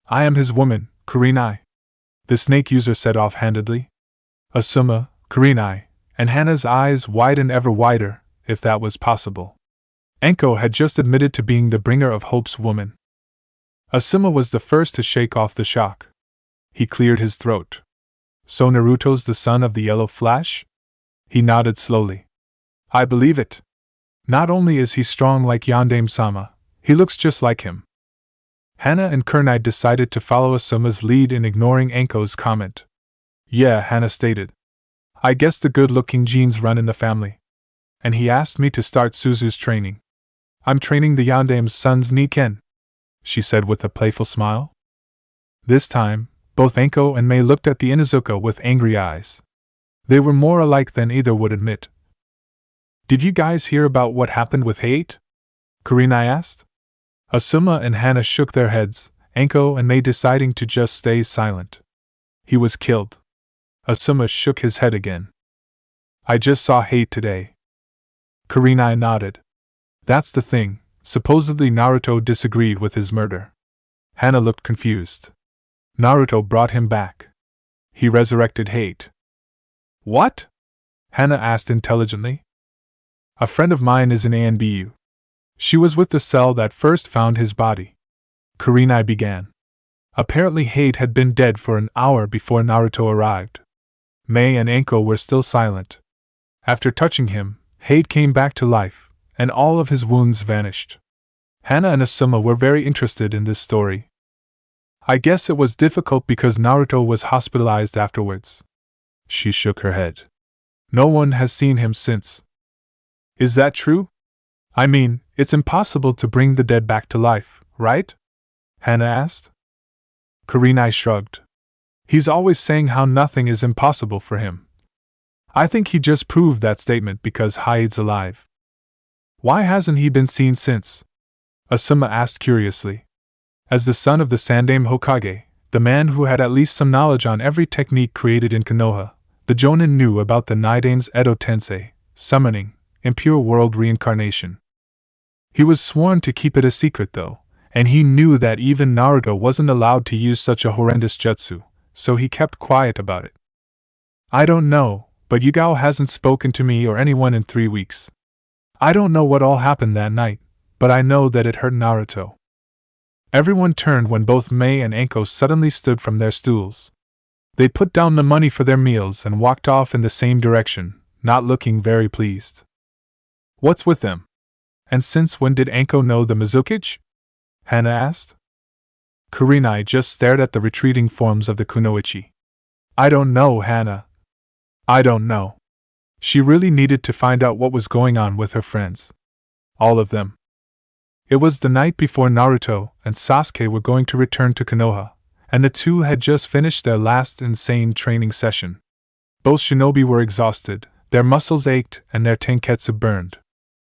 I am his woman, Kurenai. The snake user said offhandedly. Asuma, Kurenai, and Hana's eyes widened ever wider, if that was possible. Anko had just admitted to being the bringer of Hope's woman. Asuma was the first to shake off the shock. He cleared his throat. So Naruto's the son of the Yellow Flash? He nodded slowly. I believe it. Not only is he strong like Yondaime-sama, he looks just like him. Hana and Kurenai decided to follow Asuma's lead in ignoring Anko's comment. Yeah, Hana stated. I guess the good-looking genes run in the family. And he asked me to start Suzu's training. I'm training the Yondaime's son's Niken, she said with a playful smile. This time, both Anko and Mei looked at the Inuzuka with angry eyes. They were more alike than either would admit. Did you guys hear about what happened with Hate? Kurenai asked. Asuma and Hana shook their heads, Anko and Mei deciding to just stay silent. He was killed. Asuma shook his head again. I just saw Hate today. Kurenai nodded. That's the thing, supposedly Naruto disagreed with his murder. Hana looked confused. Naruto brought him back. He resurrected Hate. What? Hana asked intelligently. A friend of mine is in ANBU. She was with the cell that first found his body. Kurenai began. Apparently Hate had been dead for an hour before Naruto arrived. Mei and Anko were still silent. After touching him, Hate came back to life, and all of his wounds vanished. Hana and Asuma were very interested in this story. I guess it was difficult because Naruto was hospitalized afterwards. She shook her head. No one has seen him since. Is that true? I mean, it's impossible to bring the dead back to life, right? Hana asked. Kurenai shrugged. He's always saying how nothing is impossible for him. I think he just proved that statement because Hate's alive. Why hasn't he been seen since? Asuma asked curiously. As the son of the Sandaime Hokage, the man who had at least some knowledge on every technique created in Konoha, the Jonin knew about the Nidaime's Edo Tensei, summoning, impure world reincarnation. He was sworn to keep it a secret though, and he knew that even Naruto wasn't allowed to use such a horrendous jutsu, so he kept quiet about it. I don't know, but Yugao hasn't spoken to me or anyone in 3 weeks. I don't know what all happened that night, but I know that it hurt Naruto. Everyone turned when both Mei and Anko suddenly stood from their stools. They put down the money for their meals and walked off in the same direction, not looking very pleased. What's with them? And since when did Anko know the Mizukage? Hana asked. Kurenai just stared at the retreating forms of the kunoichi. I don't know, Hana. I don't know. She really needed to find out what was going on with her friends. All of them. It was the night before Naruto and Sasuke were going to return to Konoha, and the two had just finished their last insane training session. Both shinobi were exhausted, their muscles ached and their tenketsu burned.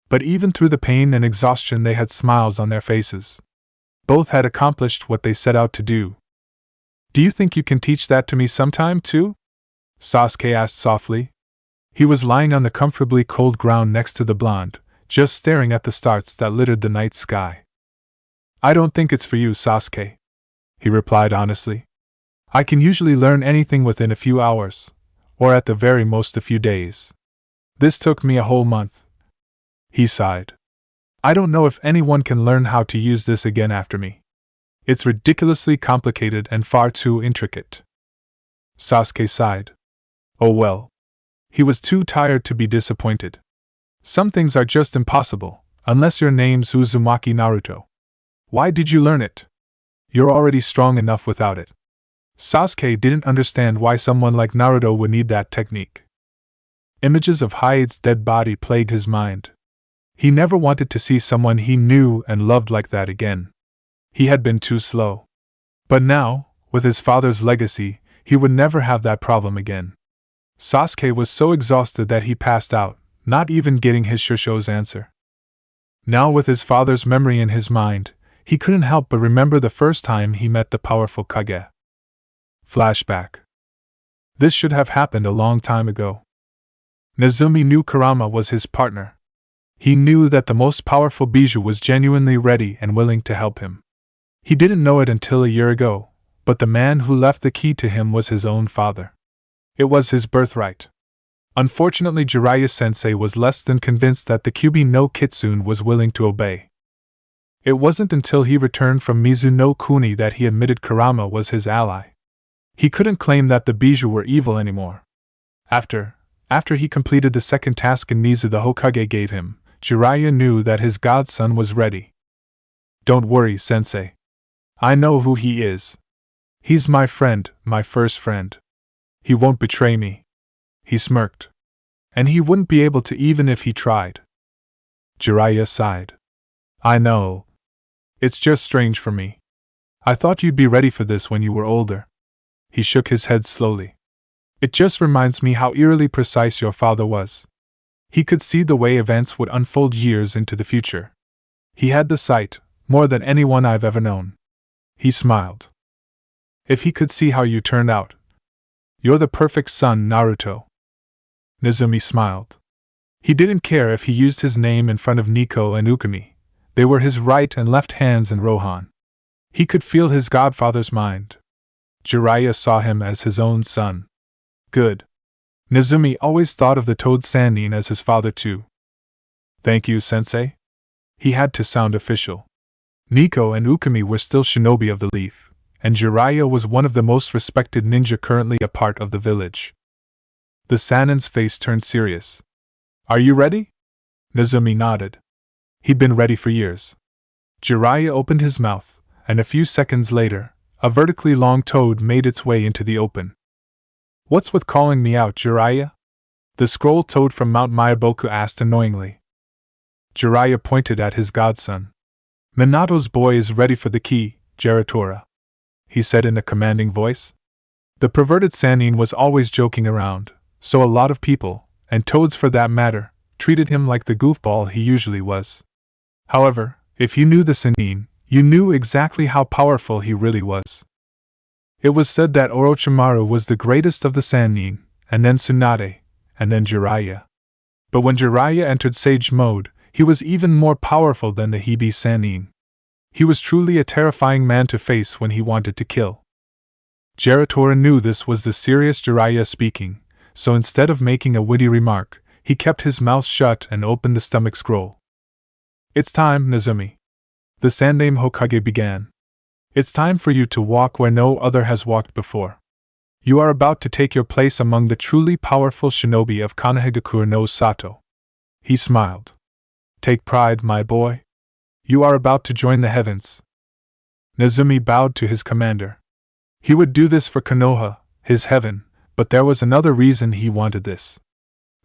But even through the pain and exhaustion they had smiles on their faces. Both had accomplished what they set out to do. Do you think you can teach that to me sometime too? Sasuke asked softly. He was lying on the comfortably cold ground next to the blonde, just staring at the stars that littered the night sky. I don't think it's for you, Sasuke, he replied honestly. I can usually learn anything within a few hours, or at the very most a few days. This took me a whole month. He sighed. I don't know if anyone can learn how to use this again after me. It's ridiculously complicated and far too intricate. Sasuke sighed. Oh well. He was too tired to be disappointed. Some things are just impossible, Unless your name's Uzumaki Naruto. Why did you learn it? You're already strong enough without it. Sasuke didn't understand why someone like Naruto would need that technique. Images of Hyde's dead body plagued his mind. He never wanted to see someone he knew and loved like that again. He had been too slow. But now, with his father's legacy, he would never have that problem again. Sasuke was so exhausted that he passed out, not even getting his Shosho's answer. Now with his father's memory in his mind, he couldn't help but remember the first time he met the powerful Kage. Flashback. This should have happened a long time ago. Nezumi knew Kurama was his partner. He knew that the most powerful Bijou was genuinely ready and willing to help him. He didn't know it until a year ago, but the man who left the key to him was his own father. It was his birthright. Unfortunately, Jiraiya-sensei was less than convinced that the Kyuubi no Kitsune was willing to obey. It wasn't until he returned from Mizuno Kuni that he admitted Kurama was his ally. He couldn't claim that the Bijou were evil anymore. After he completed the second task in Mizu the Hokage gave him, Jiraiya knew that his godson was ready. Don't worry, sensei. I know who he is. He's my friend, my first friend. He won't betray me. He smirked. And he wouldn't be able to even if he tried. Jiraiya sighed. I know. It's just strange for me. I thought you'd be ready for this when you were older. He shook his head slowly. It just reminds me how eerily precise your father was. He could see the way events would unfold years into the future. He had the sight, more than anyone I've ever known. He smiled. If he could see how you turned out. You're the perfect son, Naruto. Nezumi smiled. He didn't care if he used his name in front of Nico and Ukami. They were his right and left hands in Rohan. He could feel his godfather's mind. Jiraiya saw him as his own son. Good. Nezumi always thought of the Toad Sannin as his father too. Thank you, sensei. He had to sound official. Nico and Ukami were still shinobi of the leaf, and Jiraiya was one of the most respected ninja currently a part of the village. The Sannin's face turned serious. Are you ready? Nezumi nodded. He'd been ready for years. Jiraiya opened his mouth, and a few seconds later, a vertically long toad made its way into the open. What's with calling me out, Jiraiya? The scroll toad from Mount Myaboku asked annoyingly. Jiraiya pointed at his godson. Minato's boy is ready for the key, Geratora, he said in a commanding voice. The perverted Sannin was always joking around, so a lot of people, and toads for that matter, treated him like the goofball he usually was. However, if you knew the Sannin, you knew exactly how powerful he really was. It was said that Orochimaru was the greatest of the Sannin, and then Tsunade, and then Jiraiya. But when Jiraiya entered Sage mode, he was even more powerful than the Hibi Sannin. He was truly a terrifying man to face when he wanted to kill. Geratora knew this was the serious Jiraiya speaking, so instead of making a witty remark, he kept his mouth shut and opened the stomach scroll. It's time, Nezumi. The Sandaime Hokage began. It's time for you to walk where no other has walked before. You are about to take your place among the truly powerful shinobi of Konohagakure no Sato. He smiled. Take pride, my boy. You are about to join the heavens. Nezumi bowed to his commander. He would do this for Konoha, his heaven, but there was another reason he wanted this.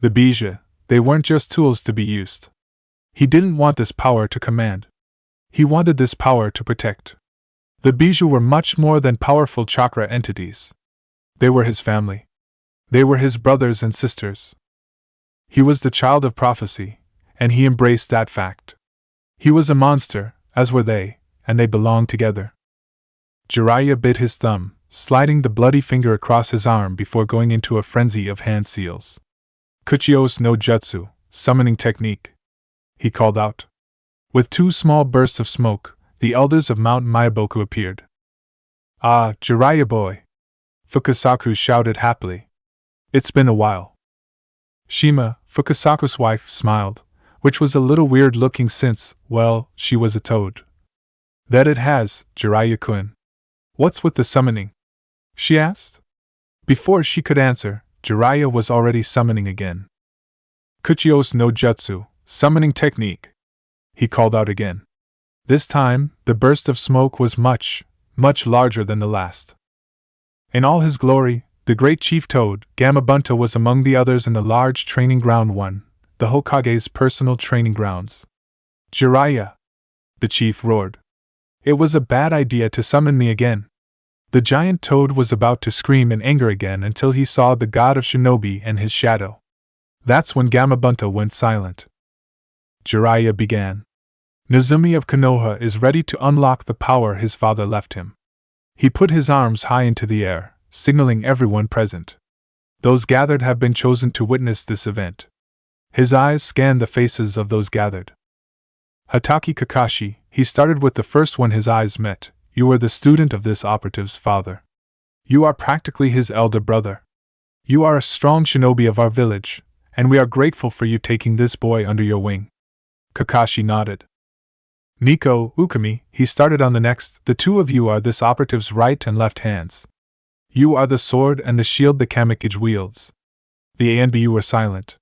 The Bijou, they weren't just tools to be used. He didn't want this power to command. He wanted this power to protect. The Bijou were much more than powerful chakra entities. They were his family. They were his brothers and sisters. He was the child of prophecy, and he embraced that fact. He was a monster, as were they, and they belonged together. Jiraiya bit his thumb, sliding the bloody finger across his arm before going into a frenzy of hand seals. Kuchios no Jutsu, summoning technique, he called out. With two small bursts of smoke, the elders of Mount Myaboku appeared. Ah, Jiraiya boy! Fukasaku shouted happily. It's been a while. Shima, Fukasaku's wife, smiled, which was a little weird looking since, well, she was a toad. That it has, Jiraiya-kun. What's with the summoning? She asked. Before she could answer, Jiraiya was already summoning again. Kuchios no Jutsu, summoning technique. he called out again. This time, the burst of smoke was much, much larger than the last. In all his glory, the great chief toad, Gamabunta, was among the others in the large training ground one, the Hokage's personal training grounds. Jiraiya! The chief roared. It was a bad idea to summon me again. The giant toad was about to scream in anger again until he saw the god of shinobi and his shadow. That's when Gamabunta went silent. Jiraiya began. Nezumi of Konoha is ready to unlock the power his father left him. He put his arms high into the air, signaling everyone present. Those gathered have been chosen to witness this event. His eyes scanned the faces of those gathered. Hatake Kakashi, he started with the first one his eyes met. You were the student of this operative's father. You are practically his elder brother. You are a strong shinobi of our village, and we are grateful for you taking this boy under your wing. Kakashi nodded. Nico, Ukami, he started on the next. The two of you are this operative's right and left hands. You are the sword and the shield the Kamikage wields. The ANBU were silent.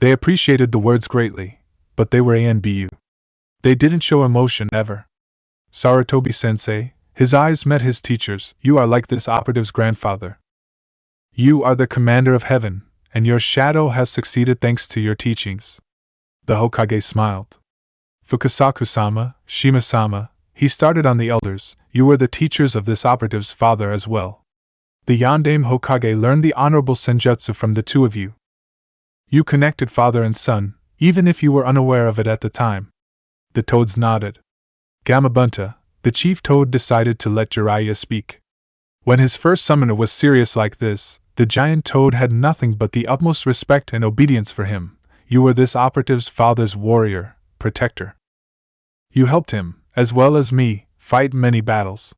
They appreciated the words greatly, but they were ANBU. They didn't show emotion ever. Sarutobi-sensei, his eyes met his teacher's. You are like this operative's grandfather. You are the commander of heaven, and your shadow has succeeded thanks to your teachings. The Hokage smiled. Fukasaku-sama, Shima-sama, he started on the elders. You were the teachers of this operative's father as well. The Yondaime Hokage learned the honorable senjutsu from the two of you. You connected father and son, even if you were unaware of it at the time. The toads nodded. Gamabunta, the chief toad, decided to let Jiraiya speak. When his first summoner was serious like this, the giant toad had nothing but the utmost respect and obedience for him. You were this operative's father's warrior, protector. You helped him, as well as me, fight many battles.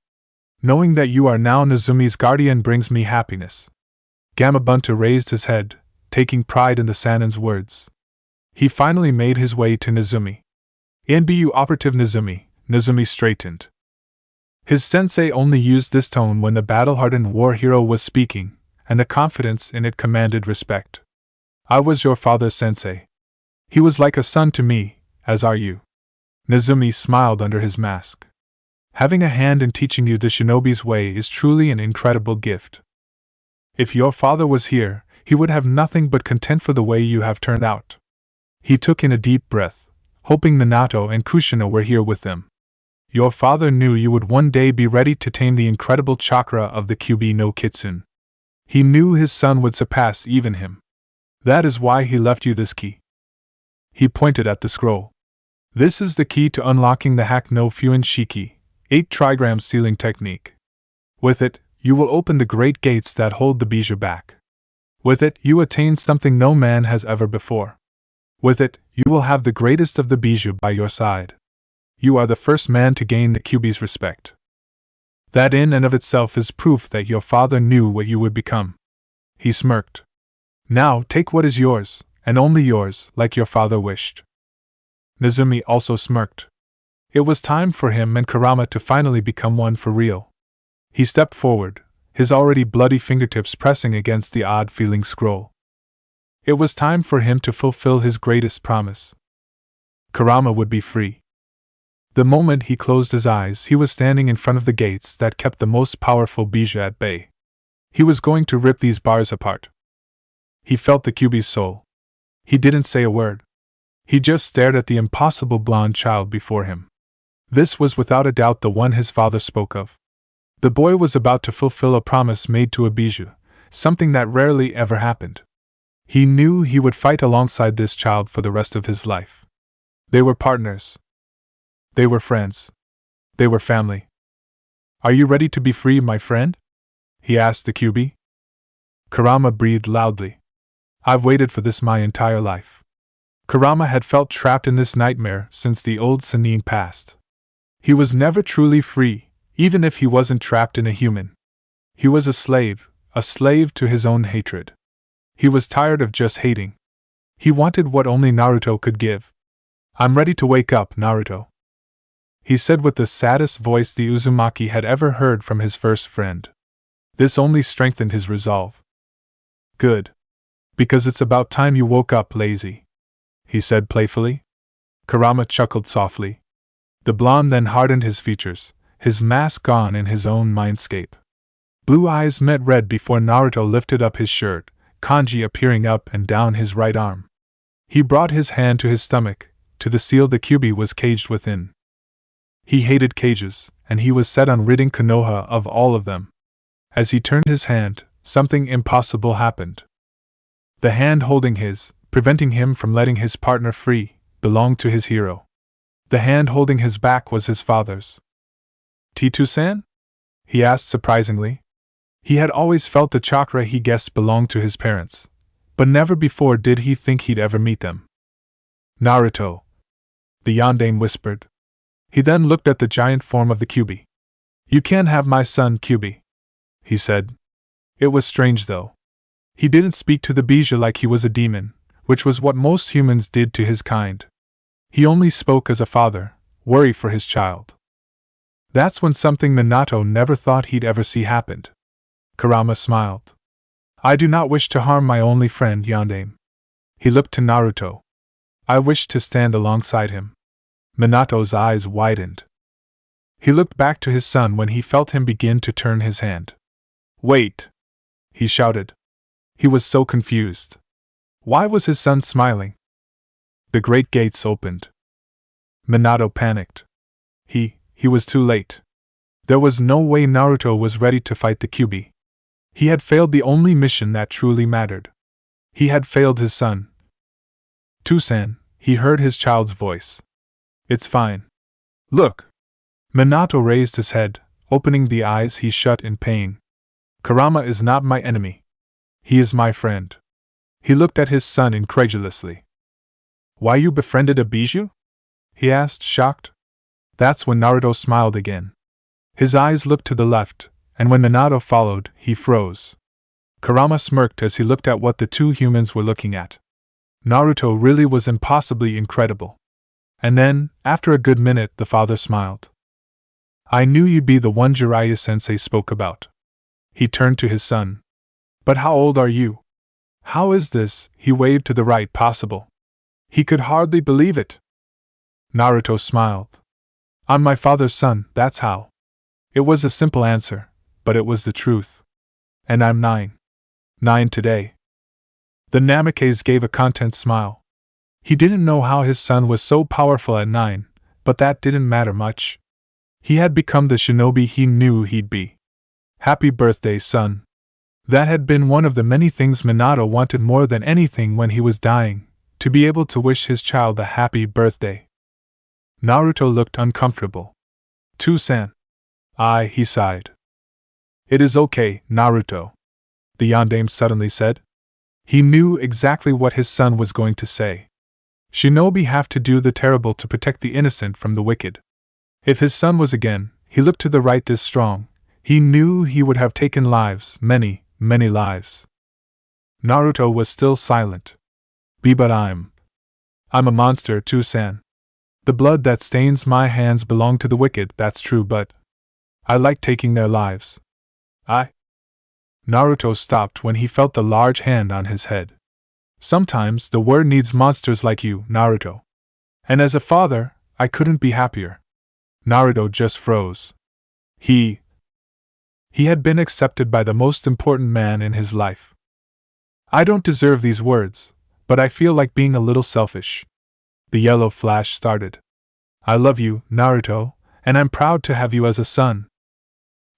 Knowing that you are now Nezumi's guardian brings me happiness. Gamabunta raised his head, taking pride in the Sanin's words. He finally made his way to Nezumi. NBU operative Nezumi. Nezumi straightened. His sensei only used this tone when the battle-hardened war hero was speaking, and the confidence in it commanded respect. I was your father's sensei. He was like a son to me, as are you. Nezumi smiled under his mask. Having a hand in teaching you the shinobi's way is truly an incredible gift. If your father was here, he would have nothing but content for the way you have turned out. He took in a deep breath, hoping Minato and Kushina were here with them. Your father knew you would one day be ready to tame the incredible chakra of the Kyuubi no Kitsune. He knew his son would surpass even him. That is why he left you this key. He pointed at the scroll. This is the key to unlocking the Hack no Fuin Shiki, 8 trigram sealing technique. With it, you will open the great gates that hold the Bijou back. With it, you attain something no man has ever before. With it, you will have the greatest of the Bijou by your side. You are the first man to gain the Kyuubi's respect. That in and of itself is proof that your father knew what you would become. He smirked. Now take what is yours, and only yours, like your father wished. Nezumi also smirked. It was time for him and Kurama to finally become one for real. He stepped forward, his already bloody fingertips pressing against the odd-feeling scroll. It was time for him to fulfill his greatest promise. Kurama would be free. The moment he closed his eyes, he was standing in front of the gates that kept the most powerful Bijou at bay. He was going to rip these bars apart. He felt the Kyuubi's soul. He didn't say a word. He just stared at the impossible blonde child before him. This was without a doubt the one his father spoke of. The boy was about to fulfill a promise made to a Bijou, something that rarely ever happened. He knew he would fight alongside this child for the rest of his life. They were partners. They were friends. They were family. Are you ready to be free, my friend? He asked the Kyuubi. Kurama breathed loudly. I've waited for this my entire life. Kurama had felt trapped in this nightmare since the old Sannin passed. He was never truly free, even if he wasn't trapped in a human. He was a slave to his own hatred. He was tired of just hating. He wanted what only Naruto could give. I'm ready to wake up, Naruto. He said with the saddest voice the Uzumaki had ever heard from his first friend. This only strengthened his resolve. Good. Because it's about time you woke up, lazy, he said playfully. Kurama chuckled softly. The blonde then hardened his features, his mask gone in his own mindscape. Blue eyes met red before Naruto lifted up his shirt, kanji appearing up and down his right arm. He brought his hand to his stomach, to the seal the Kyuubi was caged within. He hated cages, and he was set on ridding Konoha of all of them. As he turned his hand, something impossible happened. The hand holding his, preventing him from letting his partner free, belonged to his hero. The hand holding his back was his father's. Titu-san? He asked surprisingly. He had always felt the chakra he guessed belonged to his parents, but never before did he think he'd ever meet them. Naruto, the yondaime whispered. He then looked at the giant form of the Kyuubi. You can't have my son, Kyuubi, he said. It was strange though. He didn't speak to the Bija like he was a demon, which was what most humans did to his kind. He only spoke as a father, worried for his child. That's when something Minato never thought he'd ever see happened. Kurama smiled. I do not wish to harm my only friend, Yondaime. He looked to Naruto. I wish to stand alongside him. Minato's eyes widened. He looked back to his son when he felt him begin to turn his hand. Wait! He shouted. He was so confused. Why was his son smiling? The great gates opened. Minato panicked. He was too late. There was no way Naruto was ready to fight the Kyuubi. He had failed the only mission that truly mattered. He had failed his son. Tusan, he heard his child's voice. It's fine. Look! Minato raised his head, opening the eyes he shut in pain. Kurama is not my enemy. He is my friend. He looked at his son incredulously. Why you befriended a Bijuu? He asked, shocked. That's when Naruto smiled again. His eyes looked to the left, and when Minato followed, he froze. Kurama smirked as he looked at what the two humans were looking at. Naruto really was impossibly incredible. And then, after a good minute, the father smiled. I knew you'd be the one Jiraiya-sensei spoke about. He turned to his son. But how old are you? How is this? He waved to the right possible. He could hardly believe it. Naruto smiled. I'm my father's son, that's how. It was a simple answer, but it was the truth. And I'm 9. 9 today. The Namikaze gave a content smile. He didn't know how his son was so powerful at 9, but that didn't matter much. He had become the shinobi he knew he'd be. Happy birthday, son. That had been one of the many things Minato wanted more than anything when he was dying, to be able to wish his child a happy birthday. Naruto looked uncomfortable. Tusan. He sighed. It is okay, Naruto, the yondaime suddenly said. He knew exactly what his son was going to say. Shinobi have to do the terrible to protect the innocent from the wicked. If his son was again, he looked to the right this strong, he knew he would have taken lives, many, many lives. Naruto was still silent. But I'm a monster, Tusan. The blood that stains my hands belong to the wicked, that's true, but I like taking their lives. Naruto stopped when he felt the large hand on his head. Sometimes the world needs monsters like you, Naruto. And as a father, I couldn't be happier. Naruto just froze. He had been accepted by the most important man in his life. I don't deserve these words, but I feel like being a little selfish. The yellow flash started. I love you, Naruto, and I'm proud to have you as a son.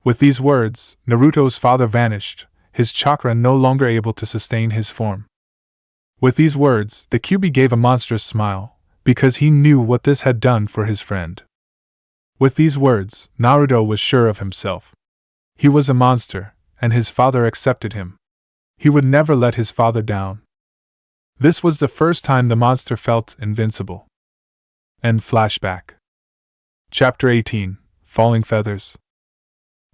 With these words, Naruto's father vanished, his chakra no longer able to sustain his form. With these words, the Kyuubi gave a monstrous smile, because he knew what this had done for his friend. With these words, Naruto was sure of himself. He was a monster, and his father accepted him. He would never let his father down. This was the first time the monster felt invincible. End flashback. Chapter 18, Falling Feathers.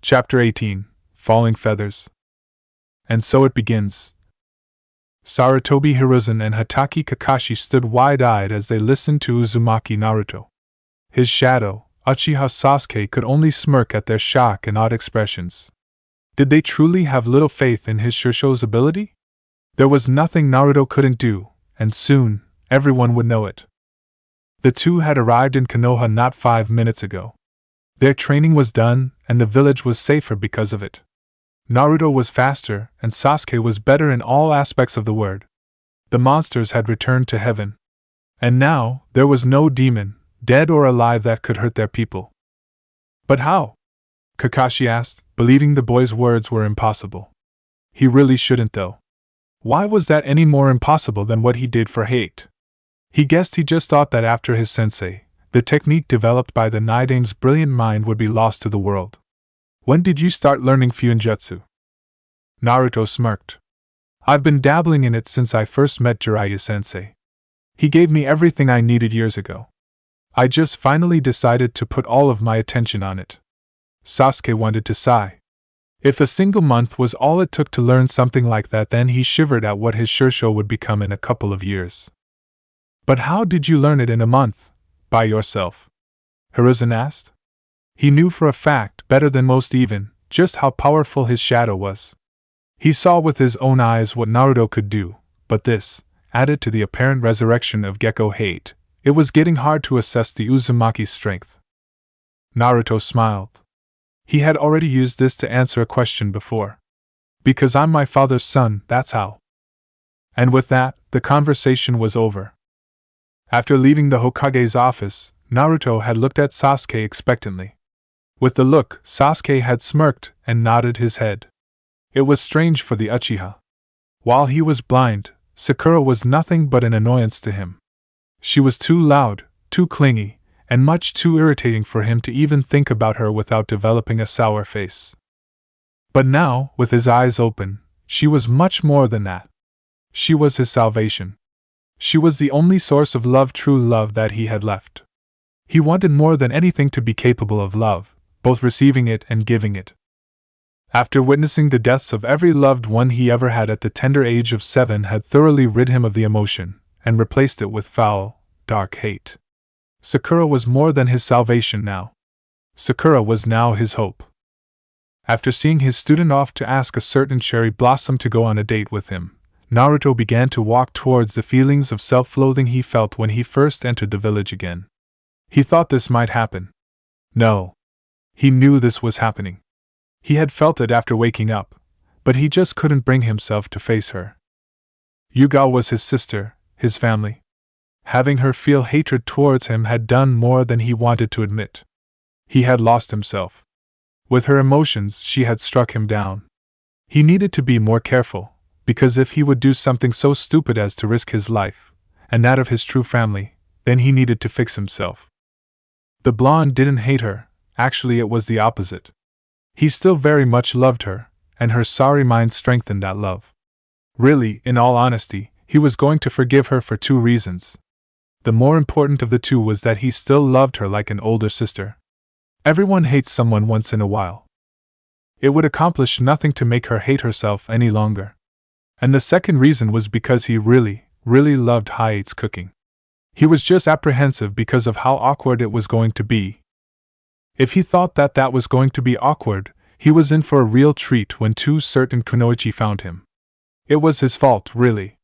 Chapter 18, Falling Feathers. And so it begins. Sarutobi Hiruzen and Hatake Kakashi stood wide-eyed as they listened to Uzumaki Naruto. His shadow, Uchiha Sasuke, could only smirk at their shock and odd expressions. Did they truly have little faith in his Shusho's ability? There was nothing Naruto couldn't do, and soon, everyone would know it. The two had arrived in Konoha not 5 minutes ago. Their training was done, and the village was safer because of it. Naruto was faster, and Sasuke was better in all aspects of the word. The monsters had returned to heaven. And now, there was no demon, dead or alive, that could hurt their people. But how? Kakashi asked, believing the boy's words were impossible. He really shouldn't, though. Why was that any more impossible than what he did for hate? He guessed he just thought that after his sensei, the technique developed by the Nidame's brilliant mind would be lost to the world. When did you start learning Fuinjutsu? Naruto smirked. I've been dabbling in it since I first met Jiraiya-sensei. He gave me everything I needed years ago. I just finally decided to put all of my attention on it. Sasuke wanted to sigh. If a single month was all it took to learn something like that, then he shivered at what his Shursho would become in a couple of years. But how did you learn it in a month? By yourself? Hiruzen asked. He knew for a fact, better than most even, just how powerful his shadow was. He saw with his own eyes what Naruto could do, but this, added to the apparent resurrection of Gekko hate, it was getting hard to assess the Uzumaki's strength. Naruto smiled. He had already used this to answer a question before. Because I'm my father's son, that's how. And with that, the conversation was over. After leaving the Hokage's office, Naruto had looked at Sasuke expectantly. With the look, Sasuke had smirked and nodded his head. It was strange for the Uchiha. While he was blind, Sakura was nothing but an annoyance to him. She was too loud, too clingy, and much too irritating for him to even think about her without developing a sour face. But now, with his eyes open, she was much more than that. She was his salvation. She was the only source of love, true love, that he had left. He wanted more than anything to be capable of love, both receiving it and giving it. After witnessing the deaths of every loved one he ever had at the tender age of 7 had thoroughly rid him of the emotion, and replaced it with foul, dark hate. Sakura was more than his salvation now. Sakura was now his hope. After seeing his student off to ask a certain cherry blossom to go on a date with him, Naruto began to walk towards the feelings of self-loathing he felt when he first entered the village again. He thought this might happen. No. He knew this was happening. He had felt it after waking up, but he just couldn't bring himself to face her. Yugao was his sister, his family. Having her feel hatred towards him had done more than he wanted to admit. He had lost himself. With her emotions, she had struck him down. He needed to be more careful, because if he would do something so stupid as to risk his life, and that of his true family, then he needed to fix himself. The blonde didn't hate her, actually it was the opposite. He still very much loved her, and her sorry mind strengthened that love. Really, in all honesty, he was going to forgive her for 2 reasons. The more important of the 2 was that he still loved her like an older sister. Everyone hates someone once in a while. It would accomplish nothing to make her hate herself any longer. And the second reason was because he really loved Hayate's cooking. He was just apprehensive because of how awkward it was going to be. If he thought that that was going to be awkward, he was in for a real treat when 2 certain kunoichi found him. It was his fault, really.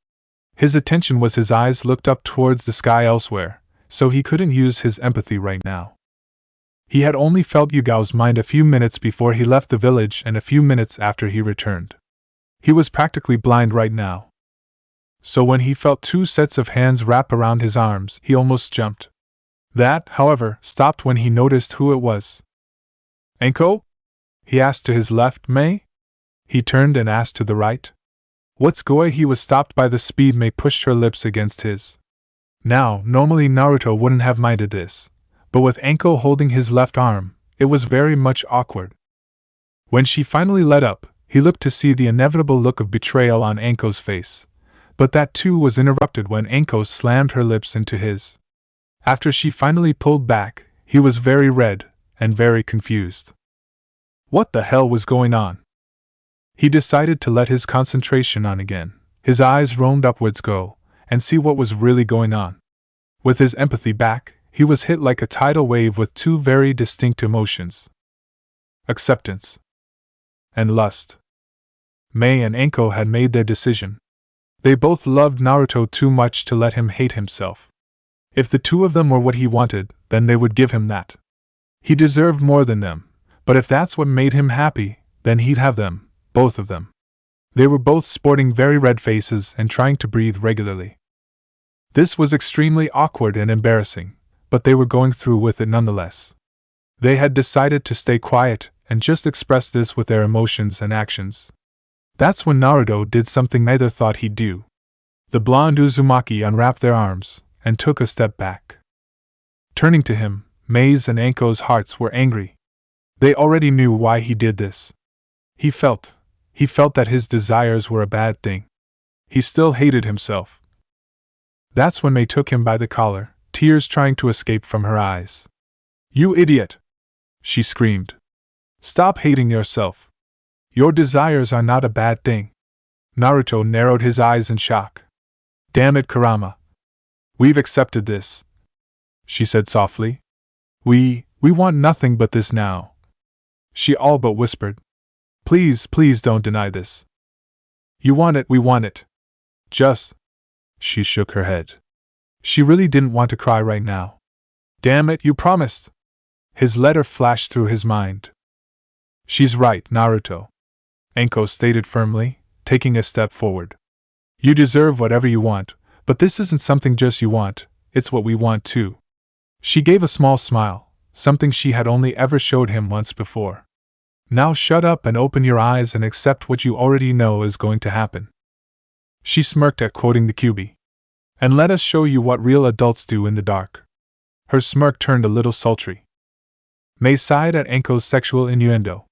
His attention was his eyes looked up towards the sky elsewhere, so he couldn't use his empathy right now. He had only felt Yugao's mind a few minutes before he left the village and a few minutes after he returned. He was practically blind right now. So when he felt 2 sets of hands wrap around his arms, he almost jumped. That, however, stopped when he noticed who it was. Enko? He asked to his left. Mei? He turned and asked to the right. What's Goy? He was stopped by the speed Mei pushed her lips against his. Now, normally Naruto wouldn't have minded this, but with Enko holding his left arm, it was very much awkward. When she finally let up, he looked to see the inevitable look of betrayal on Enko's face, but that too was interrupted when Enko slammed her lips into his. After she finally pulled back, he was very red and very confused. What the hell was going on? He decided to let his concentration on again. His eyes roamed upwards and see what was really going on. With his empathy back, he was hit like a tidal wave with 2 very distinct emotions. Acceptance and lust. Mei and Enko had made their decision. They both loved Naruto too much to let him hate himself. If the two of them were what he wanted, then they would give him that. He deserved more than them, but if that's what made him happy, then he'd have them, both of them. They were both sporting very red faces and trying to breathe regularly. This was extremely awkward and embarrassing, but they were going through with it nonetheless. They had decided to stay quiet and just express this with their emotions and actions. That's when Naruto did something neither thought he'd do. The blonde Uzumaki unwrapped their arms and took a step back. Turning to him, Mei's and Anko's hearts were angry. They already knew why he did this. He felt that his desires were a bad thing. He still hated himself. That's when Mei took him by the collar, tears trying to escape from her eyes. "You idiot!" she screamed. "Stop hating yourself. Your desires are not a bad thing." Naruto narrowed his eyes in shock. "Damn it, Kurama. We've accepted this," she said softly. We want nothing but this now." She all but whispered. Please don't deny this. You want it, we want it. Just." She shook her head. She really didn't want to cry right now. "Damn it, you promised!" His letter flashed through his mind. "She's right, Naruto," Anko stated firmly, taking a step forward. "You deserve whatever you want, but this isn't something just you want, it's what we want too." She gave a small smile, something she had only ever showed him once before. "Now shut up and open your eyes and accept what you already know is going to happen." She smirked at quoting the Kyuubi. "And let us show you what real adults do in the dark." Her smirk turned a little sultry. Mei sighed at Anko's sexual innuendo.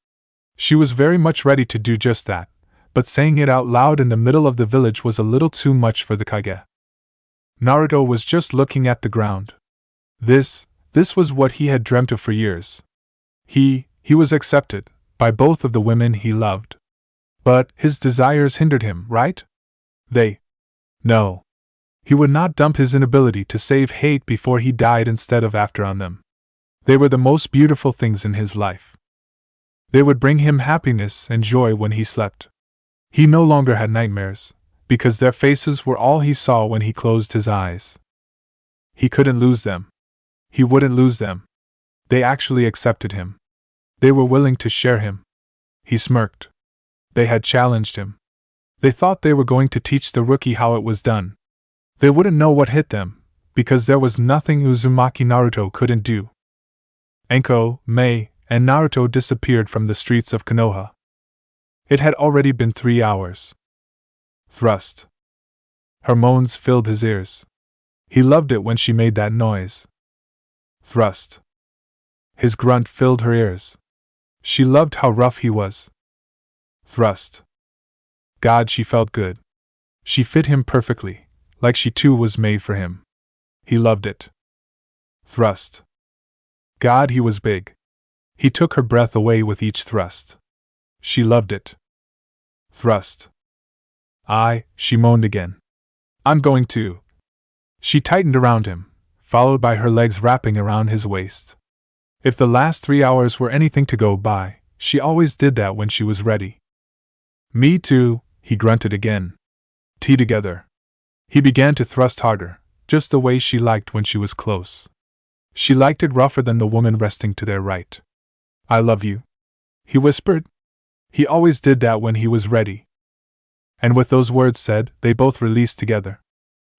She was very much ready to do just that, but saying it out loud in the middle of the village was a little too much for the Kage. Naruto was just looking at the ground. This was what he had dreamt of for years. He was accepted by both of the women he loved. But his desires hindered him, right? No. He would not dump his inability to save hate before he died instead of after on them. They were the most beautiful things in his life. They would bring him happiness and joy when he slept. He no longer had nightmares, because their faces were all he saw when he closed his eyes. He couldn't lose them. He wouldn't lose them. They actually accepted him. They were willing to share him. He smirked. They had challenged him. They thought they were going to teach the rookie how it was done. They wouldn't know what hit them, because there was nothing Uzumaki Naruto couldn't do. Anko, Mei, and Naruto disappeared from the streets of Konoha. It had already been 3 hours. Thrust. Her moans filled his ears. He loved it when she made that noise. Thrust. His grunt filled her ears. She loved how rough he was. Thrust. God, she felt good. She fit him perfectly, like she too was made for him. He loved it. Thrust. God, he was big. He took her breath away with each thrust. She loved it. Thrust. She moaned again. "I'm going to." She tightened around him, followed by her legs wrapping around his waist. If the last 3 hours were anything to go by, she always did that when she was ready. "Me too," he grunted again. "Tea together." He began to thrust harder, just the way she liked when she was close. She liked it rougher than the woman resting to their right. "I love you," he whispered. He always did that when he was ready. And with those words said, they both released together.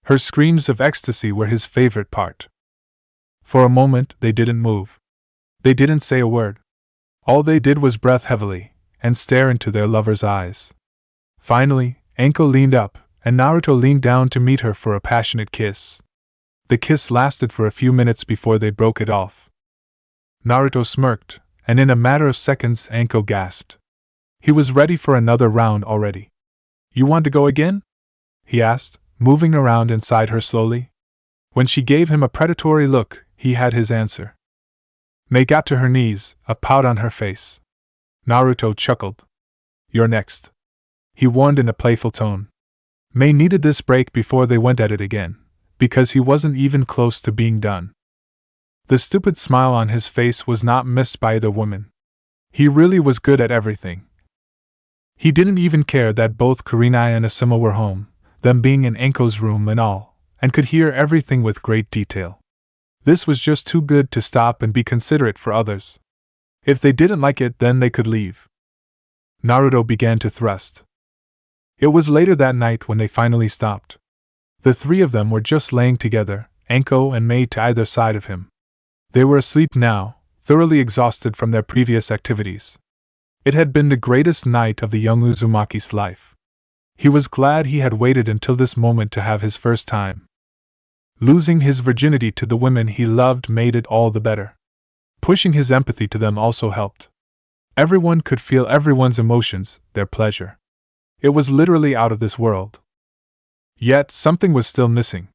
Her screams of ecstasy were his favorite part. For a moment, they didn't move. They didn't say a word. All they did was breath heavily and stare into their lover's eyes. Finally, Anko leaned up, and Naruto leaned down to meet her for a passionate kiss. The kiss lasted for a few minutes before they broke it off. Naruto smirked, and in a matter of seconds Anko gasped. He was ready for another round already. "You want to go again?" he asked, moving around inside her slowly. When she gave him a predatory look, he had his answer. Mei got to her knees, a pout on her face. Naruto chuckled. "You're next," he warned in a playful tone. Mei needed this break before they went at it again, because he wasn't even close to being done. The stupid smile on his face was not missed by either woman. He really was good at everything. He didn't even care that both Kurenai and Asuma were home, them being in Anko's room and all, and could hear everything with great detail. This was just too good to stop and be considerate for others. If they didn't like it, then they could leave. Naruto began to thrust. It was later that night when they finally stopped. The three of them were just laying together, Anko and Mei to either side of him. They were asleep now, thoroughly exhausted from their previous activities. It had been the greatest night of the young Uzumaki's life. He was glad he had waited until this moment to have his first time. Losing his virginity to the women he loved made it all the better. Pushing his empathy to them also helped. Everyone could feel everyone's emotions, their pleasure. It was literally out of this world. Yet, something was still missing.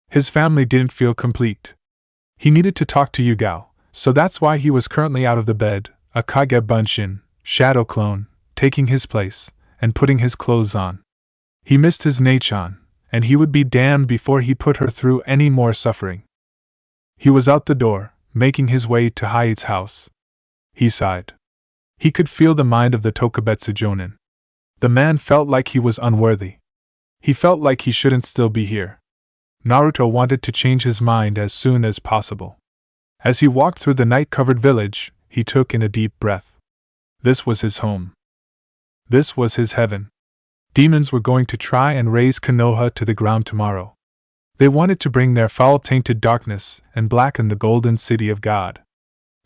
His family didn't feel complete. He needed to talk to Yugao, so that's why he was currently out of the bed, a Kage Bunshin, shadow clone, taking his place, and putting his clothes on. He missed his Neichan, and he would be damned before he put her through any more suffering. He was out the door, making his way to Hai's house. He sighed. He could feel the mind of the Tokubetsu Jonin. The man felt like he was unworthy. He felt like he shouldn't still be here. Naruto wanted to change his mind as soon as possible. As he walked through the night-covered village, he took in a deep breath. This was his home. This was his heaven. Demons were going to try and raze Konoha to the ground tomorrow. They wanted to bring their foul-tainted darkness and blacken the golden city of God.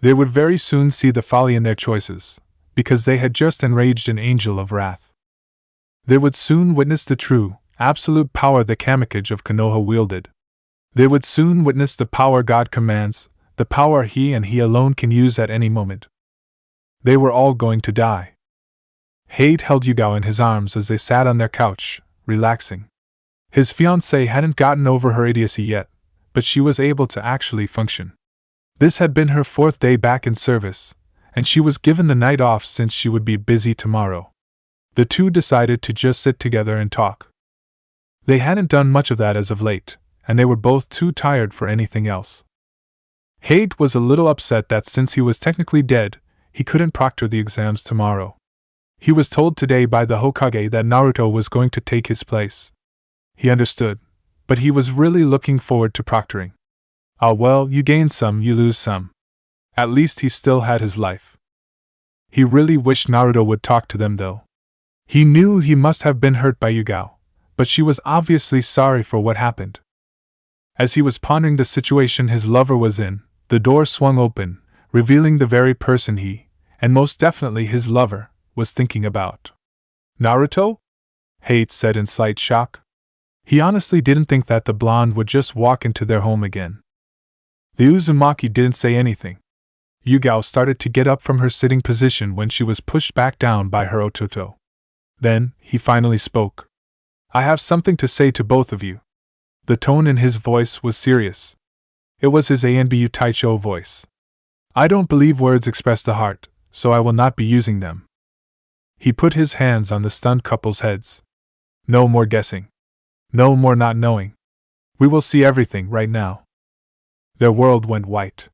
They would very soon see the folly in their choices, because they had just enraged an angel of wrath. They would soon witness the true, absolute power the Kamikage of Konoha wielded. They would soon witness the power God commands, the power he and he alone can use at any moment. They were all going to die. Hade held Yugao in his arms as they sat on their couch, relaxing. His fiancée hadn't gotten over her idiocy yet, but she was able to actually function. This had been her 4th day back in service, and she was given the night off since she would be busy tomorrow. The two decided to just sit together and talk. They hadn't done much of that as of late, and they were both too tired for anything else. Hade was a little upset that since he was technically dead, he couldn't proctor the exams tomorrow. He was told today by the Hokage that Naruto was going to take his place. He understood, but he was really looking forward to proctoring. Ah well, you gain some, you lose some. At least he still had his life. He really wished Naruto would talk to them though. He knew he must have been hurt by Yugao, but she was obviously sorry for what happened. As he was pondering the situation his lover was in, the door swung open, revealing the very person he, and most definitely his lover, was thinking about. Naruto? Hade said in slight shock. He honestly didn't think that the blonde would just walk into their home again. The Uzumaki didn't say anything. Yugao started to get up from her sitting position when she was pushed back down by her Ototo. Then, he finally spoke. I have something to say to both of you. The tone in his voice was serious. It was his Anbu Taicho voice. I don't believe words express the heart, so I will not be using them. He put his hands on the stunned couple's heads. No more guessing. No more not knowing. We will see everything right now. Their world went white.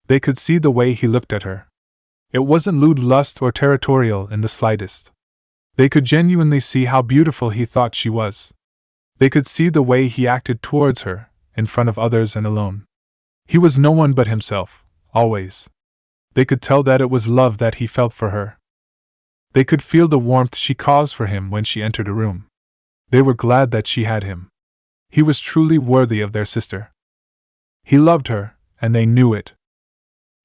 They could see the way he looked at her. It wasn't lewd lust or territorial in the slightest. They could genuinely see how beautiful he thought she was. They could see the way he acted towards her, in front of others and alone. He was no one but himself, always. They could tell that it was love that he felt for her. They could feel the warmth she caused for him when she entered a room. They were glad that she had him. He was truly worthy of their sister. He loved her, and they knew it.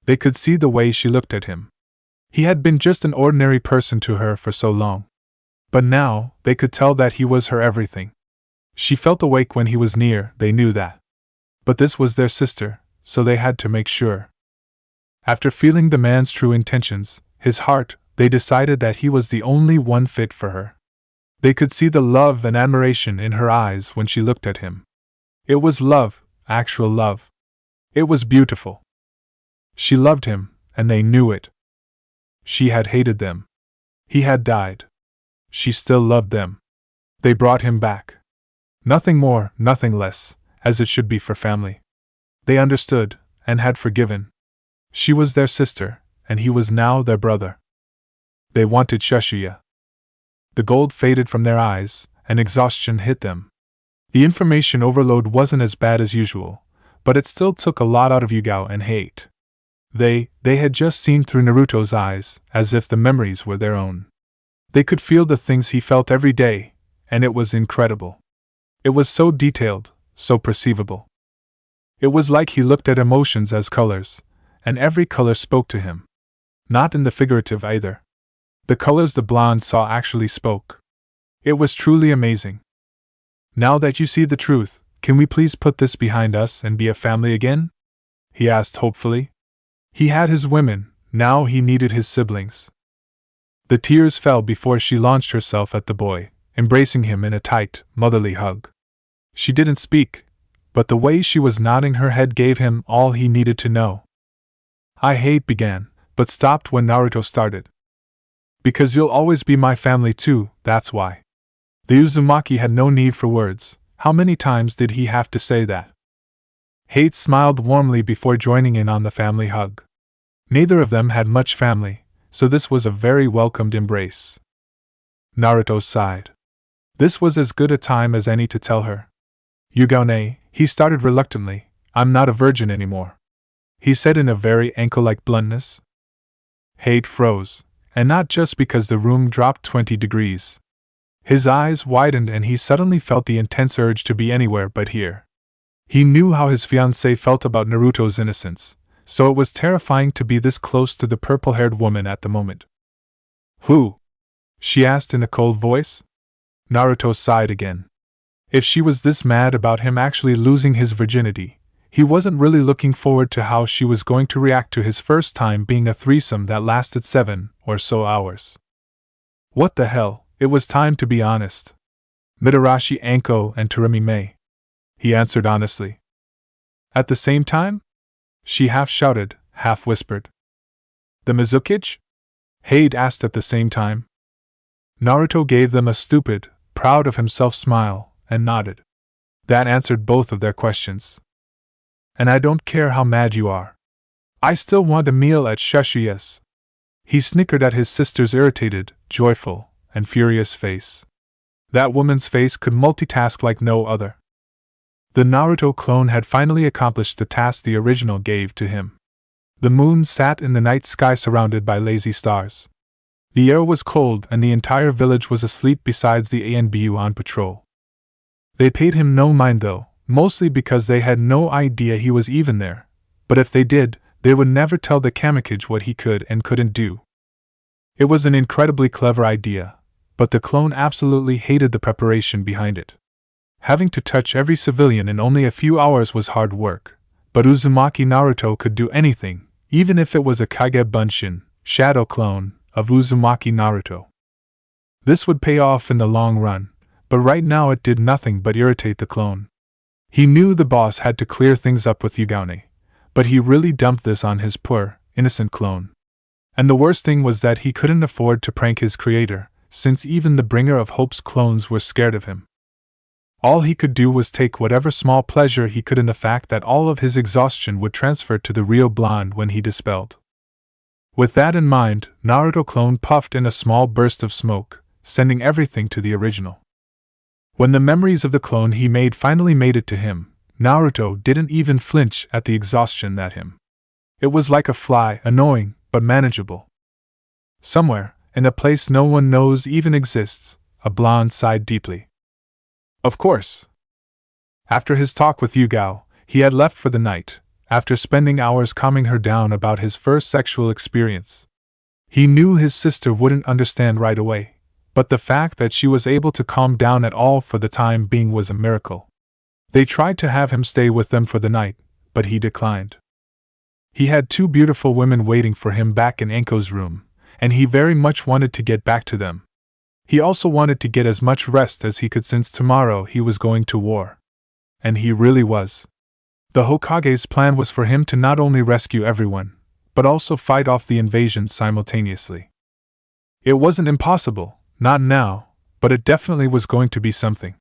They could see the way she looked at him. He had been just an ordinary person to her for so long. But now, they could tell that he was her everything. She felt awake when he was near, they knew that. But this was their sister, so they had to make sure. After feeling the man's true intentions, his heart, they decided that he was the only one fit for her. They could see the love and admiration in her eyes when she looked at him. It was love, actual love. It was beautiful. She loved him, and they knew it. She had hated them. He had died. She still loved them. They brought him back. Nothing more, nothing less, as it should be for family. They understood, and had forgiven. She was their sister, and he was now their brother. They wanted Shushuya. The gold faded from their eyes, and exhaustion hit them. The information overload wasn't as bad as usual, but it still took a lot out of Yugao and Hate. They had just seen through Naruto's eyes, as if the memories were their own. They could feel the things he felt every day, and it was incredible. It was so detailed, so perceivable. It was like he looked at emotions as colors, and every color spoke to him. Not in the figurative either. The colors the blonde saw actually spoke. It was truly amazing. Now that you see the truth, can we please put this behind us and be a family again? He asked hopefully. He had his women, now he needed his siblings. The tears fell before she launched herself at the boy, embracing him in a tight, motherly hug. She didn't speak, but the way she was nodding her head gave him all he needed to know. I Hate began, but stopped when Naruto started. Because you'll always be my family too, that's why. The Uzumaki had no need for words. How many times did he have to say that? Hate smiled warmly before joining in on the family hug. Neither of them had much family, so this was a very welcomed embrace. Naruto sighed. This was as good a time as any to tell her. Yugao, he started reluctantly, I'm not a virgin anymore. He said in a very ankle-like bluntness. Hate froze, and not just because the room dropped 20 degrees. His eyes widened and he suddenly felt the intense urge to be anywhere but here. He knew how his fiancée felt about Naruto's innocence, so it was terrifying to be this close to the purple-haired woman at the moment. Who? She asked in a cold voice. Naruto sighed again. If she was this mad about him actually losing his virginity, he wasn't really looking forward to how she was going to react to his first time being a threesome that lasted 7 or so hours. What the hell, it was time to be honest. Mitarashi Anko and Terumi Mei. He answered honestly. At the same time? She half shouted, half whispered. The Mizukage? Hade asked at the same time. Naruto gave them a stupid, proud of himself smile, and nodded. That answered both of their questions. And I don't care how mad you are. I still want a meal at Shushiya's. He snickered at his sister's irritated, joyful, and furious face. That woman's face could multitask like no other. The Naruto clone had finally accomplished the task the original gave to him. The moon sat in the night sky surrounded by lazy stars. The air was cold and the entire village was asleep besides the ANBU on patrol. They paid him no mind though, mostly because they had no idea he was even there, but if they did, they would never tell the Kamikage what he could and couldn't do. It was an incredibly clever idea, but the clone absolutely hated the preparation behind it. Having to touch every civilian in only a few hours was hard work, but Uzumaki Naruto could do anything, even if it was a Kage Bunshin, shadow clone, of Uzumaki Naruto. This would pay off in the long run, but right now it did nothing but irritate the clone. He knew the boss had to clear things up with Yugao, but he really dumped this on his poor, innocent clone. And the worst thing was that he couldn't afford to prank his creator, since even the bringer of hope's clones were scared of him. All he could do was take whatever small pleasure he could in the fact that all of his exhaustion would transfer to the real blonde when he dispelled. With that in mind, Naruto clone puffed in a small burst of smoke, sending everything to the original. When the memories of the clone he made finally made it to him, Naruto didn't even flinch at the exhaustion that him. It was like a fly, annoying, but manageable. Somewhere, in a place no one knows even exists, a blonde sighed deeply. Of course. After his talk with Yugao, he had left for the night, after spending hours calming her down about his first sexual experience. He knew his sister wouldn't understand right away, but the fact that she was able to calm down at all for the time being was a miracle. They tried to have him stay with them for the night, but he declined. He had 2 beautiful women waiting for him back in Anko's room, and he very much wanted to get back to them. He also wanted to get as much rest as he could since tomorrow he was going to war. And he really was. The Hokage's plan was for him to not only rescue everyone, but also fight off the invasion simultaneously. It wasn't impossible, not now, but it definitely was going to be something.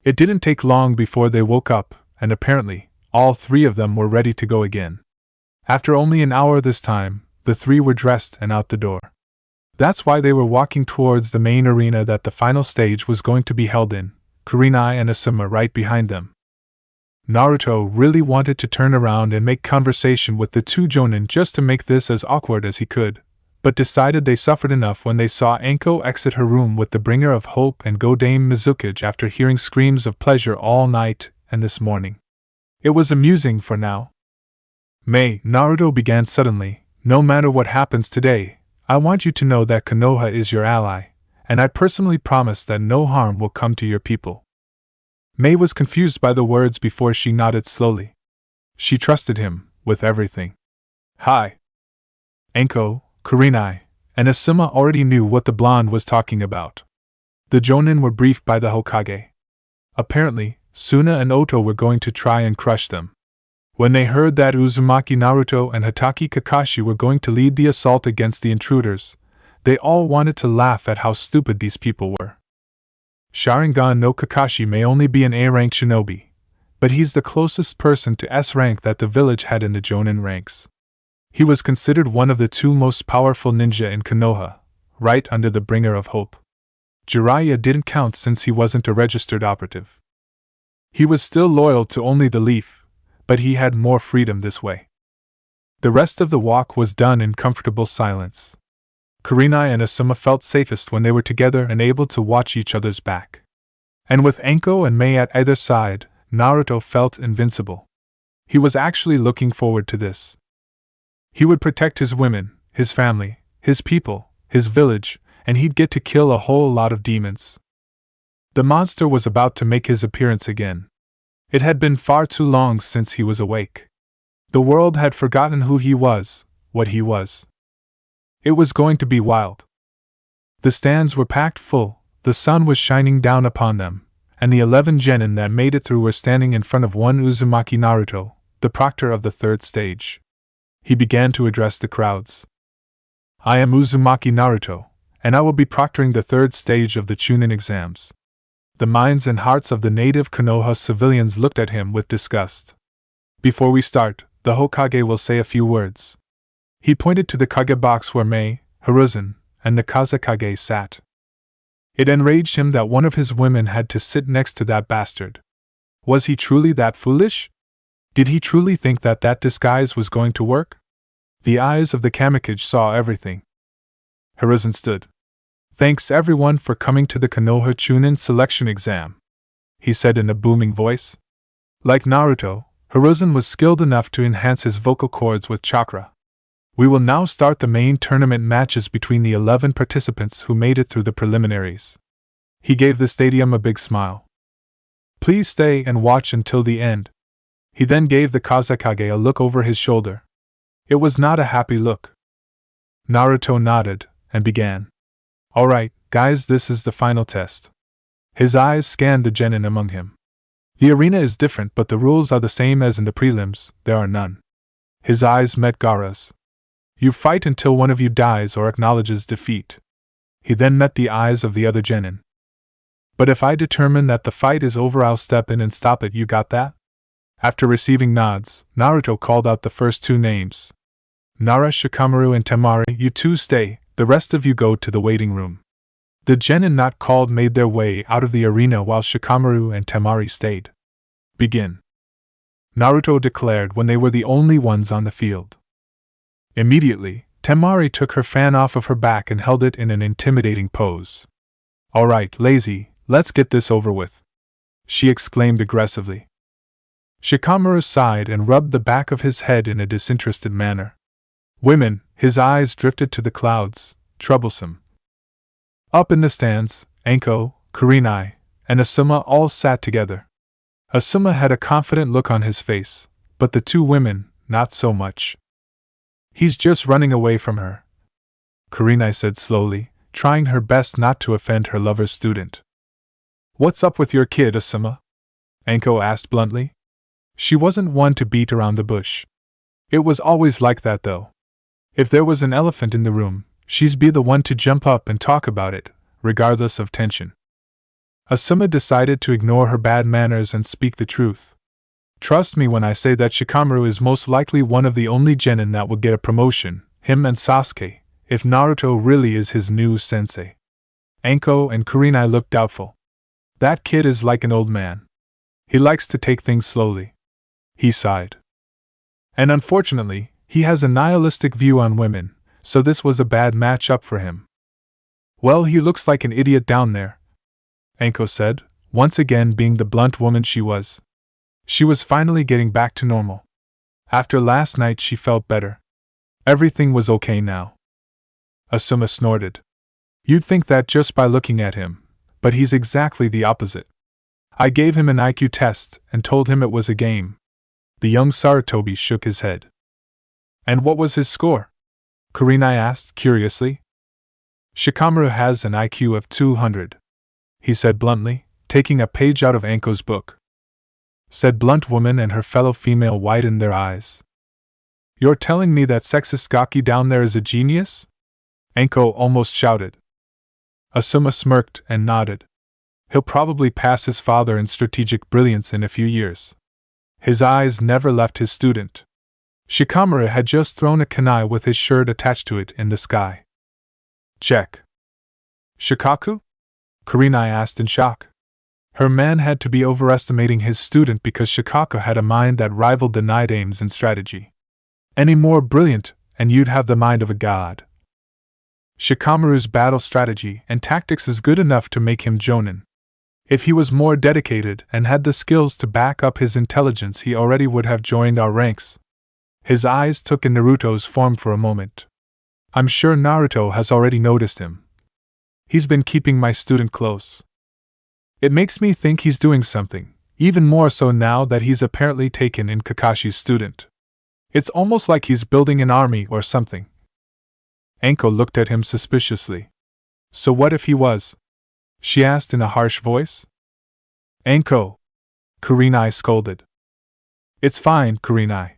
It didn't take long before they woke up, and apparently, all 3 of them were ready to go again. After only an hour this time, the 3 were dressed and out the door. That's why they were walking towards the main arena that the final stage was going to be held in, Kurenai and Asuma right behind them. Naruto really wanted to turn around and make conversation with the two jonin just to make this as awkward as he could, but decided they suffered enough when they saw Anko exit her room with the bringer of hope and go Dame Mizukage after hearing screams of pleasure all night and this morning. It was amusing for now. May, Naruto began suddenly, no matter what happens today, I want you to know that Konoha is your ally, and I personally promise that no harm will come to your people. May was confused by the words before she nodded slowly. She trusted him with everything. Hi. Anko, Kurenai, and Asuma already knew what the blonde was talking about. The jonin were briefed by the Hokage. Apparently, Suna and Oto were going to try and crush them. When they heard that Uzumaki Naruto and Hatake Kakashi were going to lead the assault against the intruders, they all wanted to laugh at how stupid these people were. Sharingan no Kakashi may only be an A-rank shinobi, but he's the closest person to S-rank that the village had in the jonin ranks. He was considered one of the two most powerful ninja in Konoha, right under the bringer of hope. Jiraiya didn't count since he wasn't a registered operative. He was still loyal to only the Leaf, but he had more freedom this way. The rest of the walk was done in comfortable silence. Kurenai and Asuma felt safest when they were together and able to watch each other's back. And with Anko and May at either side, Naruto felt invincible. He was actually looking forward to this. He would protect his women, his family, his people, his village, and he'd get to kill a whole lot of demons. The monster was about to make his appearance again. It had been far too long since he was awake. The world had forgotten who he was, what he was. It was going to be wild. The stands were packed full, the sun was shining down upon them, and the 11 genin that made it through were standing in front of one Uzumaki Naruto, the proctor of the third stage. He began to address the crowds. I am Uzumaki Naruto, and I will be proctoring the third stage of the Chunin exams. The minds and hearts of the native Konoha civilians looked at him with disgust. Before we start, the Hokage will say a few words. He pointed to the Kage box where Mei, Hiruzen, and the Kazekage sat. It enraged him that one of his women had to sit next to that bastard. Was he truly that foolish? Did he truly think that disguise was going to work? The eyes of the Kamikage saw everything. Hiruzen stood. Thanks everyone for coming to the Konoha Chunin selection exam, he said in a booming voice. Like Naruto, Hiruzen was skilled enough to enhance his vocal cords with chakra. We will now start the main tournament matches between the 11 participants who made it through the preliminaries. He gave the stadium a big smile. Please stay and watch until the end. He then gave the Kazekage a look over his shoulder. It was not a happy look. Naruto nodded and began. Alright, guys, this is the final test. His eyes scanned the genin among him. The arena is different, but the rules are the same as in the prelims, there are none. His eyes met Gaara's. You fight until one of you dies or acknowledges defeat. He then met the eyes of the other genin. But if I determine that the fight is over, I'll step in and stop it, you got that? After receiving nods, Naruto called out the first two names. Nara, Shikamaru, and Temari, you two stay, the rest of you go to the waiting room. The genin not called made their way out of the arena while Shikamaru and Temari stayed. Begin. Naruto declared when they were the only ones on the field. Immediately, Temari took her fan off of her back and held it in an intimidating pose. Alright, lazy, let's get this over with, she exclaimed aggressively. Shikamaru sighed and rubbed the back of his head in a disinterested manner. Women, his eyes drifted to the clouds, troublesome. Up in the stands, Anko, Kurenai, and Asuma all sat together. Asuma had a confident look on his face, but the two women, not so much. He's just running away from her, Kurenai said slowly, trying her best not to offend her lover's student. What's up with your kid, Asuma? Anko asked bluntly. She wasn't one to beat around the bush. It was always like that though. If there was an elephant in the room, she'd be the one to jump up and talk about it, regardless of tension. Asuma decided to ignore her bad manners and speak the truth. Trust me when I say that Shikamaru is most likely one of the only genin that will get a promotion, him and Sasuke, if Naruto really is his new sensei. Anko and Kurenai looked doubtful. That kid is like an old man. He likes to take things slowly. He sighed. And unfortunately, he has a nihilistic view on women, so this was a bad match-up for him. Well, he looks like an idiot down there, Anko said, once again being the blunt woman she was. She was finally getting back to normal. After last night she felt better. Everything was okay now. Asuma snorted. You'd think that just by looking at him, but he's exactly the opposite. I gave him an IQ test and told him it was a game. The young Sarutobi shook his head. And what was his score? Kurenai asked curiously. Shikamaru has an IQ of 200, he said bluntly, taking a page out of Anko's book. Said blunt woman, and her fellow female widened their eyes. You're telling me that sexist Gaki down there is a genius? Anko almost shouted. Asuma smirked and nodded. He'll probably pass his father in strategic brilliance in a few years. His eyes never left his student. Shikamaru had just thrown a kunai with his shirt attached to it in the sky. Check. Shikaku? Kurenai asked in shock. Her man had to be overestimating his student because Shikaku had a mind that rivaled the night aims in strategy. Any more brilliant, and you'd have the mind of a god. Shikamaru's battle strategy and tactics is good enough to make him jonin. If he was more dedicated and had the skills to back up his intelligence, he already would have joined our ranks. His eyes took in Naruto's form for a moment. I'm sure Naruto has already noticed him. He's been keeping my student close. It makes me think he's doing something, even more so now that he's apparently taken in Kakashi's student. It's almost like he's building an army or something. Anko looked at him suspiciously. So what if he was? She asked in a harsh voice. Anko! Kurenai scolded. It's fine, Kurenai.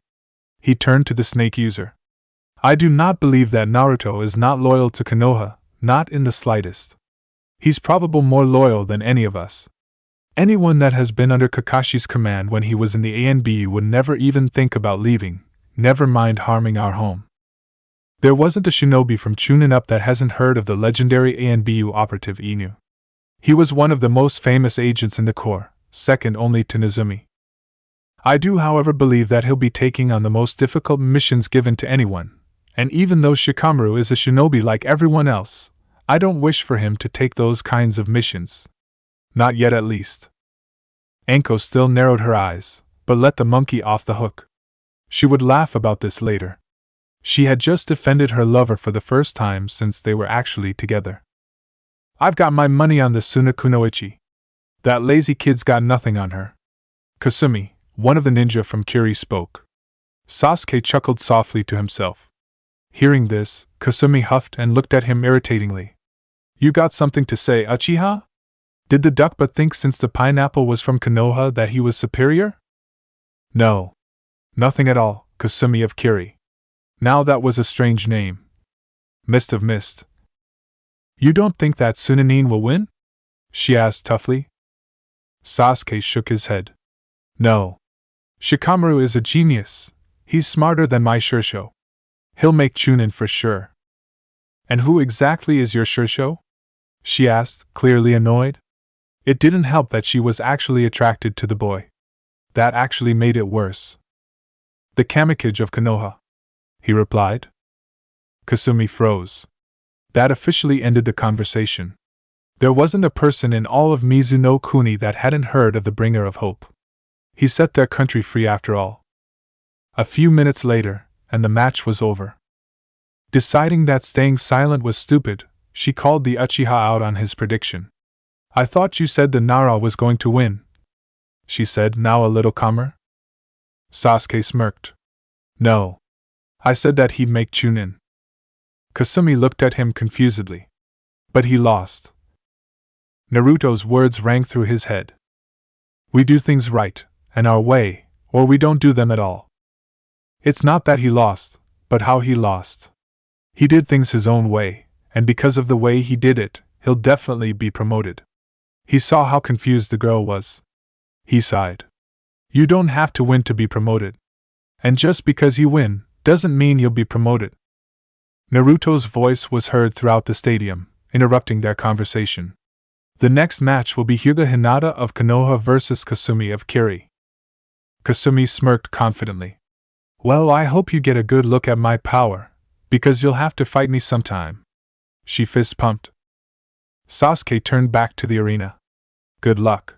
He turned to the snake user. I do not believe that Naruto is not loyal to Konoha, not in the slightest. He's probably more loyal than any of us. Anyone that has been under Kakashi's command when he was in the ANBU would never even think about leaving, never mind harming our home. There wasn't a shinobi from Chunin up that hasn't heard of the legendary ANBU operative Inu. He was one of the most famous agents in the Corps, second only to Nezumi. I do, however, believe that he'll be taking on the most difficult missions given to anyone, and even though Shikamaru is a shinobi like everyone else, I don't wish for him to take those kinds of missions. Not yet, at least. Anko still narrowed her eyes, but let the monkey off the hook. She would laugh about this later. She had just defended her lover for the first time since they were actually together. I've got my money on this Suna Kunoichi. That lazy kid's got nothing on her. Kasumi, one of the ninja from Kiri, spoke. Sasuke chuckled softly to himself. Hearing this, Kasumi huffed and looked at him irritatingly. You got something to say, Uchiha? Did the duck but think since the pineapple was from Konoha that he was superior? No. Nothing at all, Kasumi of Kiri. Now that was a strange name. Mist of Mist. You don't think that Sunanin will win? She asked toughly. Sasuke shook his head. No. Shikamaru is a genius. He's smarter than my Shursho. He'll make Chunin for sure. And who exactly is your Shursho? She asked, clearly annoyed. It didn't help that she was actually attracted to the boy. That actually made it worse. The Kamikage of Konoha, he replied. Kasumi froze. That officially ended the conversation. There wasn't a person in all of Mizuno Kuni that hadn't heard of the Bringer of Hope. He set their country free after all. A few minutes later, and the match was over. Deciding that staying silent was stupid, she called the Uchiha out on his prediction. I thought you said the Nara was going to win, she said, now a little calmer. Sasuke smirked. No. I said that he'd make Chunin. Kasumi looked at him confusedly. But he lost. Naruto's words rang through his head. We do things right, and our way, or we don't do them at all. It's not that he lost, but how he lost. He did things his own way, and because of the way he did it, he'll definitely be promoted. He saw how confused the girl was. He sighed. You don't have to win to be promoted. And just because you win, doesn't mean you'll be promoted. Naruto's voice was heard throughout the stadium, interrupting their conversation. The next match will be Hyuga Hinata of Konoha vs Kasumi of Kiri. Kasumi smirked confidently. Well, I hope you get a good look at my power, because you'll have to fight me sometime. She fist pumped. Sasuke turned back to the arena. Good luck.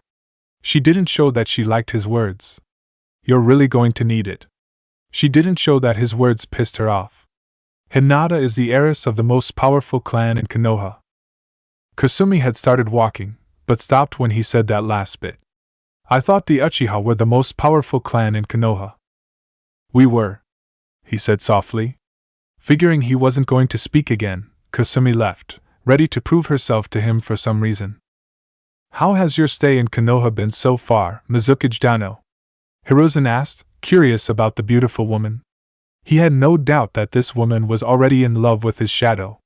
She didn't show that she liked his words. You're really going to need it. She didn't show that his words pissed her off. Hinata is the heiress of the most powerful clan in Konoha. Kasumi had started walking, but stopped when he said that last bit. I thought the Uchiha were the most powerful clan in Konoha. We were, he said softly. Figuring he wasn't going to speak again, Kasumi left, ready to prove herself to him for some reason. How has your stay in Konoha been so far, Mizukage Dano? Hiruzen asked, curious about the beautiful woman. He had no doubt that this woman was already in love with his shadow.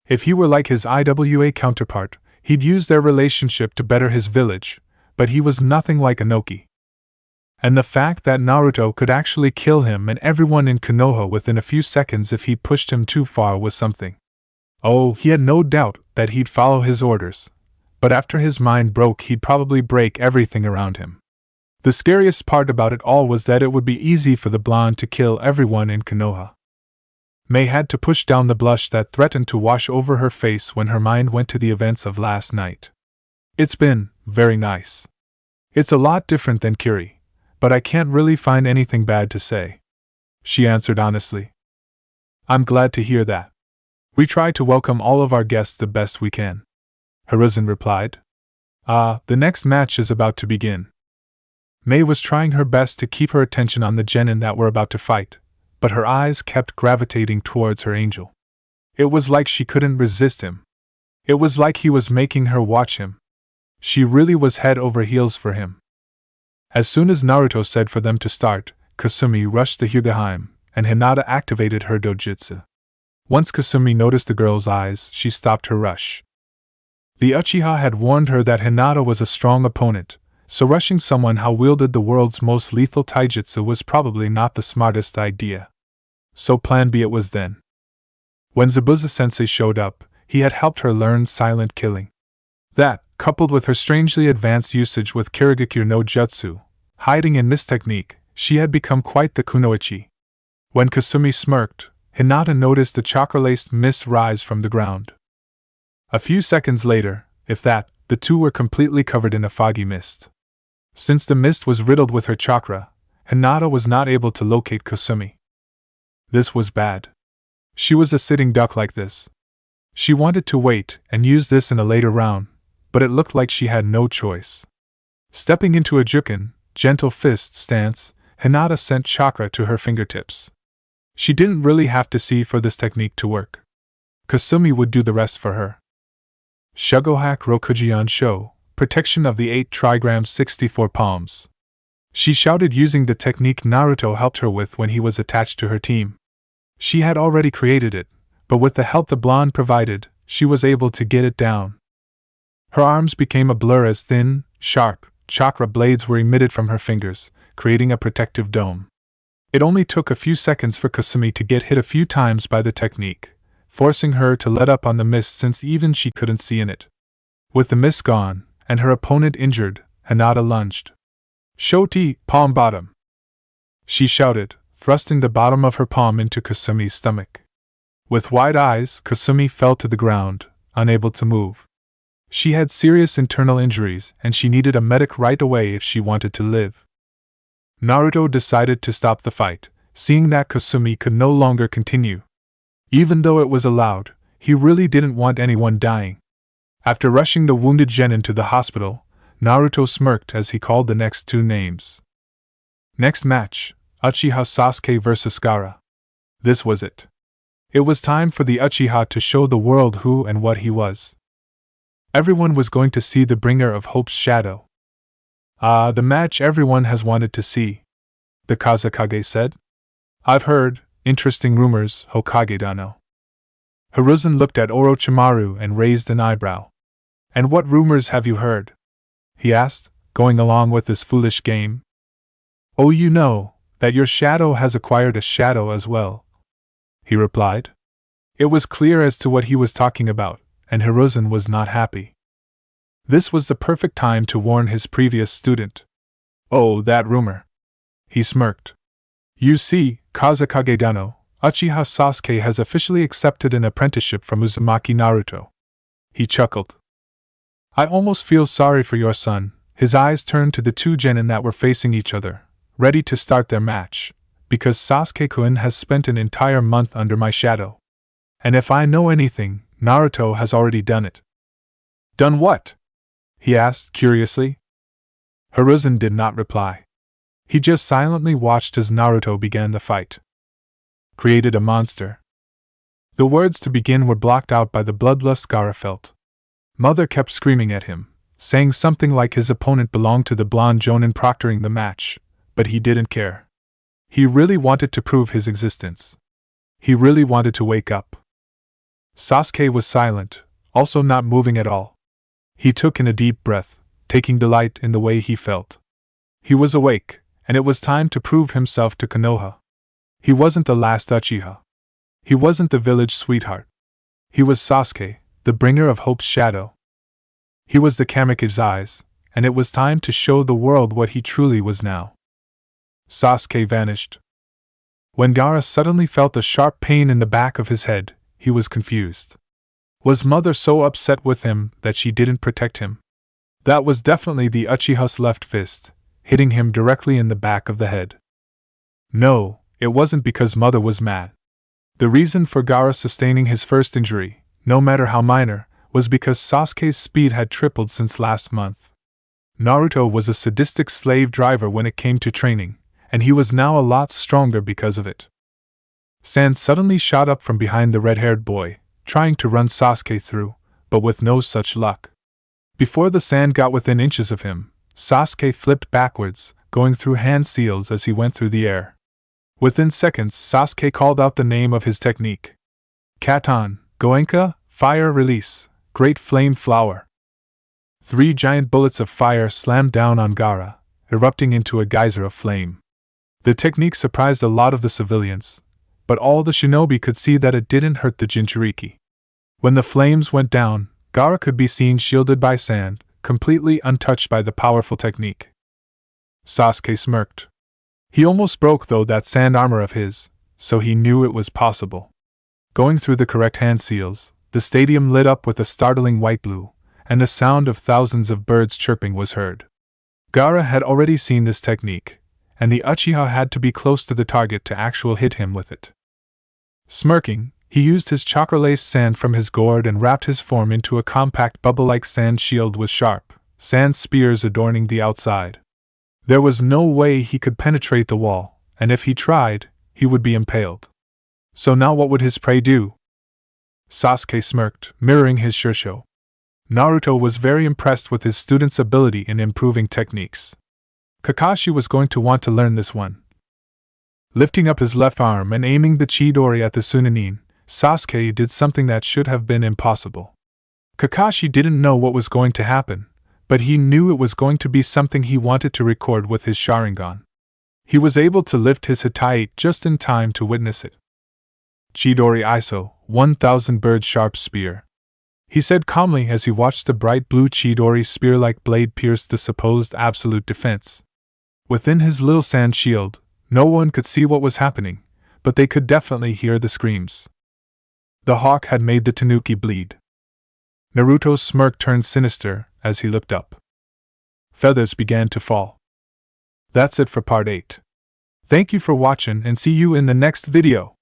If he were like his IWA counterpart, he'd use their relationship to better his village, but he was nothing like Inoki. And the fact that Naruto could actually kill him and everyone in Konoha within a few seconds if he pushed him too far was something. Oh, he had no doubt that he'd follow his orders, but after his mind broke he'd probably break everything around him. The scariest part about it all was that it would be easy for the blonde to kill everyone in Konoha. May had to push down the blush that threatened to wash over her face when her mind went to the events of last night. It's been very nice. It's a lot different than Kiri, but I can't really find anything bad to say, she answered honestly. I'm glad to hear that. We try to welcome all of our guests the best we can, Hiruzen replied. The next match is about to begin. May was trying her best to keep her attention on the genin that were about to fight, but her eyes kept gravitating towards her angel. It was like she couldn't resist him. It was like he was making her watch him. She really was head over heels for him. As soon as Naruto said for them to start, Kasumi rushed to Hyuga, and Hinata activated her dojutsu. Once Kasumi noticed the girl's eyes, she stopped her rush. The Uchiha had warned her that Hinata was a strong opponent, so rushing someone who wielded the world's most lethal taijutsu was probably not the smartest idea. So plan B it was then. When Zabuza-sensei showed up, he had helped her learn silent killing. That, coupled with her strangely advanced usage with Kirigakure no Jutsu, hiding in mist technique, she had become quite the kunoichi. When Kasumi smirked, Hinata noticed the chakra-laced mist rise from the ground. A few seconds later, if that, the two were completely covered in a foggy mist. Since the mist was riddled with her chakra, Hinata was not able to locate Kasumi. This was bad. She was a sitting duck like this. She wanted to wait and use this in a later round, but it looked like she had no choice. Stepping into a jukin, gentle fist stance, Hinata sent chakra to her fingertips. She didn't really have to see for this technique to work. Kasumi would do the rest for her. Shugohaku Rokujian Sho, protection of the 8 trigrams 64 palms. She shouted using the technique Naruto helped her with when he was attached to her team. She had already created it, but with the help the blonde provided, she was able to get it down. Her arms became a blur as thin, sharp, chakra blades were emitted from her fingers, creating a protective dome. It only took a few seconds for Kasumi to get hit a few times by the technique, forcing her to let up on the mist since even she couldn't see in it. With the mist gone, and her opponent injured, Hinata lunged. Shoti, palm bottom! She shouted, thrusting the bottom of her palm into Kasumi's stomach. With wide eyes, Kasumi fell to the ground, unable to move. She had serious internal injuries, and she needed a medic right away if she wanted to live. Naruto decided to stop the fight, seeing that Kasumi could no longer continue. Even though it was allowed, he really didn't want anyone dying. After rushing the wounded genin to the hospital, Naruto smirked as he called the next two names. Next match, Uchiha Sasuke vs Gaara. This was it. It was time for the Uchiha to show the world who and what he was. Everyone was going to see the bringer of Hope's shadow. The match everyone has wanted to see, the Kazekage said. I've heard interesting rumors, Hokage-dano. Hiruzen looked at Orochimaru and raised an eyebrow. And what rumors have you heard? He asked, going along with this foolish game. Oh, you know, that your shadow has acquired a shadow as well, he replied. It was clear as to what he was talking about, and Hiruzen was not happy. This was the perfect time to warn his previous student. Oh, that rumor. He smirked. You see, Kazekage Dano, Uchiha Sasuke has officially accepted an apprenticeship from Uzumaki Naruto. He chuckled. I almost feel sorry for your son. His eyes turned to the two genin that were facing each other, ready to start their match, because Sasuke-kun has spent an entire month under my shadow. And if I know anything, Naruto has already done it. Done what? He asked curiously. Hiruzen did not reply. He just silently watched as Naruto began the fight. Created a monster. The words to begin were blocked out by the bloodlust Gaara felt. Mother kept screaming at him, saying something like his opponent belonged to the blonde Jonin proctoring the match, but he didn't care. He really wanted to prove his existence. He really wanted to wake up. Sasuke was silent, also not moving at all. He took in a deep breath, taking delight in the way he felt. He was awake, and it was time to prove himself to Konoha. He wasn't the last Uchiha. He wasn't the village sweetheart. He was Sasuke, the bringer of hope's shadow. He was the Kamikaze's eyes, and it was time to show the world what he truly was now. Sasuke vanished. When Gaara suddenly felt a sharp pain in the back of his head, he was confused. Was Mother so upset with him that she didn't protect him? That was definitely the Uchiha's left fist, hitting him directly in the back of the head. No, it wasn't because Mother was mad. The reason for Gaara sustaining his first injury, no matter how minor, was because Sasuke's speed had tripled since last month. Naruto was a sadistic slave driver when it came to training, and he was now a lot stronger because of it. Sand suddenly shot up from behind the red-haired boy, trying to run Sasuke through, but with no such luck. Before the sand got within inches of him, Sasuke flipped backwards, going through hand seals as he went through the air. Within seconds, Sasuke called out the name of his technique. Katon, Goenka, Fire Release, Great Flame Flower. 3 giant bullets of fire slammed down on Gaara, erupting into a geyser of flame. The technique surprised a lot of the civilians, but all the shinobi could see that it didn't hurt the Jinchuriki. When the flames went down, Gaara could be seen shielded by sand, completely untouched by the powerful technique. Sasuke smirked. He almost broke though that sand armor of his, so he knew it was possible. Going through the correct hand seals, the stadium lit up with a startling white-blue, and the sound of thousands of birds chirping was heard. Gaara had already seen this technique, and the Uchiha had to be close to the target to actually hit him with it. Smirking, he used his chakra-laced sand from his gourd and wrapped his form into a compact bubble-like sand shield with sharp, sand spears adorning the outside. There was no way he could penetrate the wall, and if he tried, he would be impaled. So now what would his prey do? Sasuke smirked, mirroring his Shusho. Naruto was very impressed with his student's ability in improving techniques. Kakashi was going to want to learn this one. Lifting up his left arm and aiming the Chidori at the Sunanin, Sasuke did something that should have been impossible. Kakashi didn't know what was going to happen, but he knew it was going to be something he wanted to record with his Sharingan. He was able to lift his Hitai just in time to witness it. Chidori Iso, 1000 bird sharp spear. He said calmly as he watched the bright blue Chidori spear-like blade pierce the supposed absolute defense. Within his little sand shield, no one could see what was happening, but they could definitely hear the screams. The hawk had made the tanuki bleed. Naruto's smirk turned sinister as he looked up. Feathers began to fall. That's it for part 8. Thank you for watching and see you in the next video.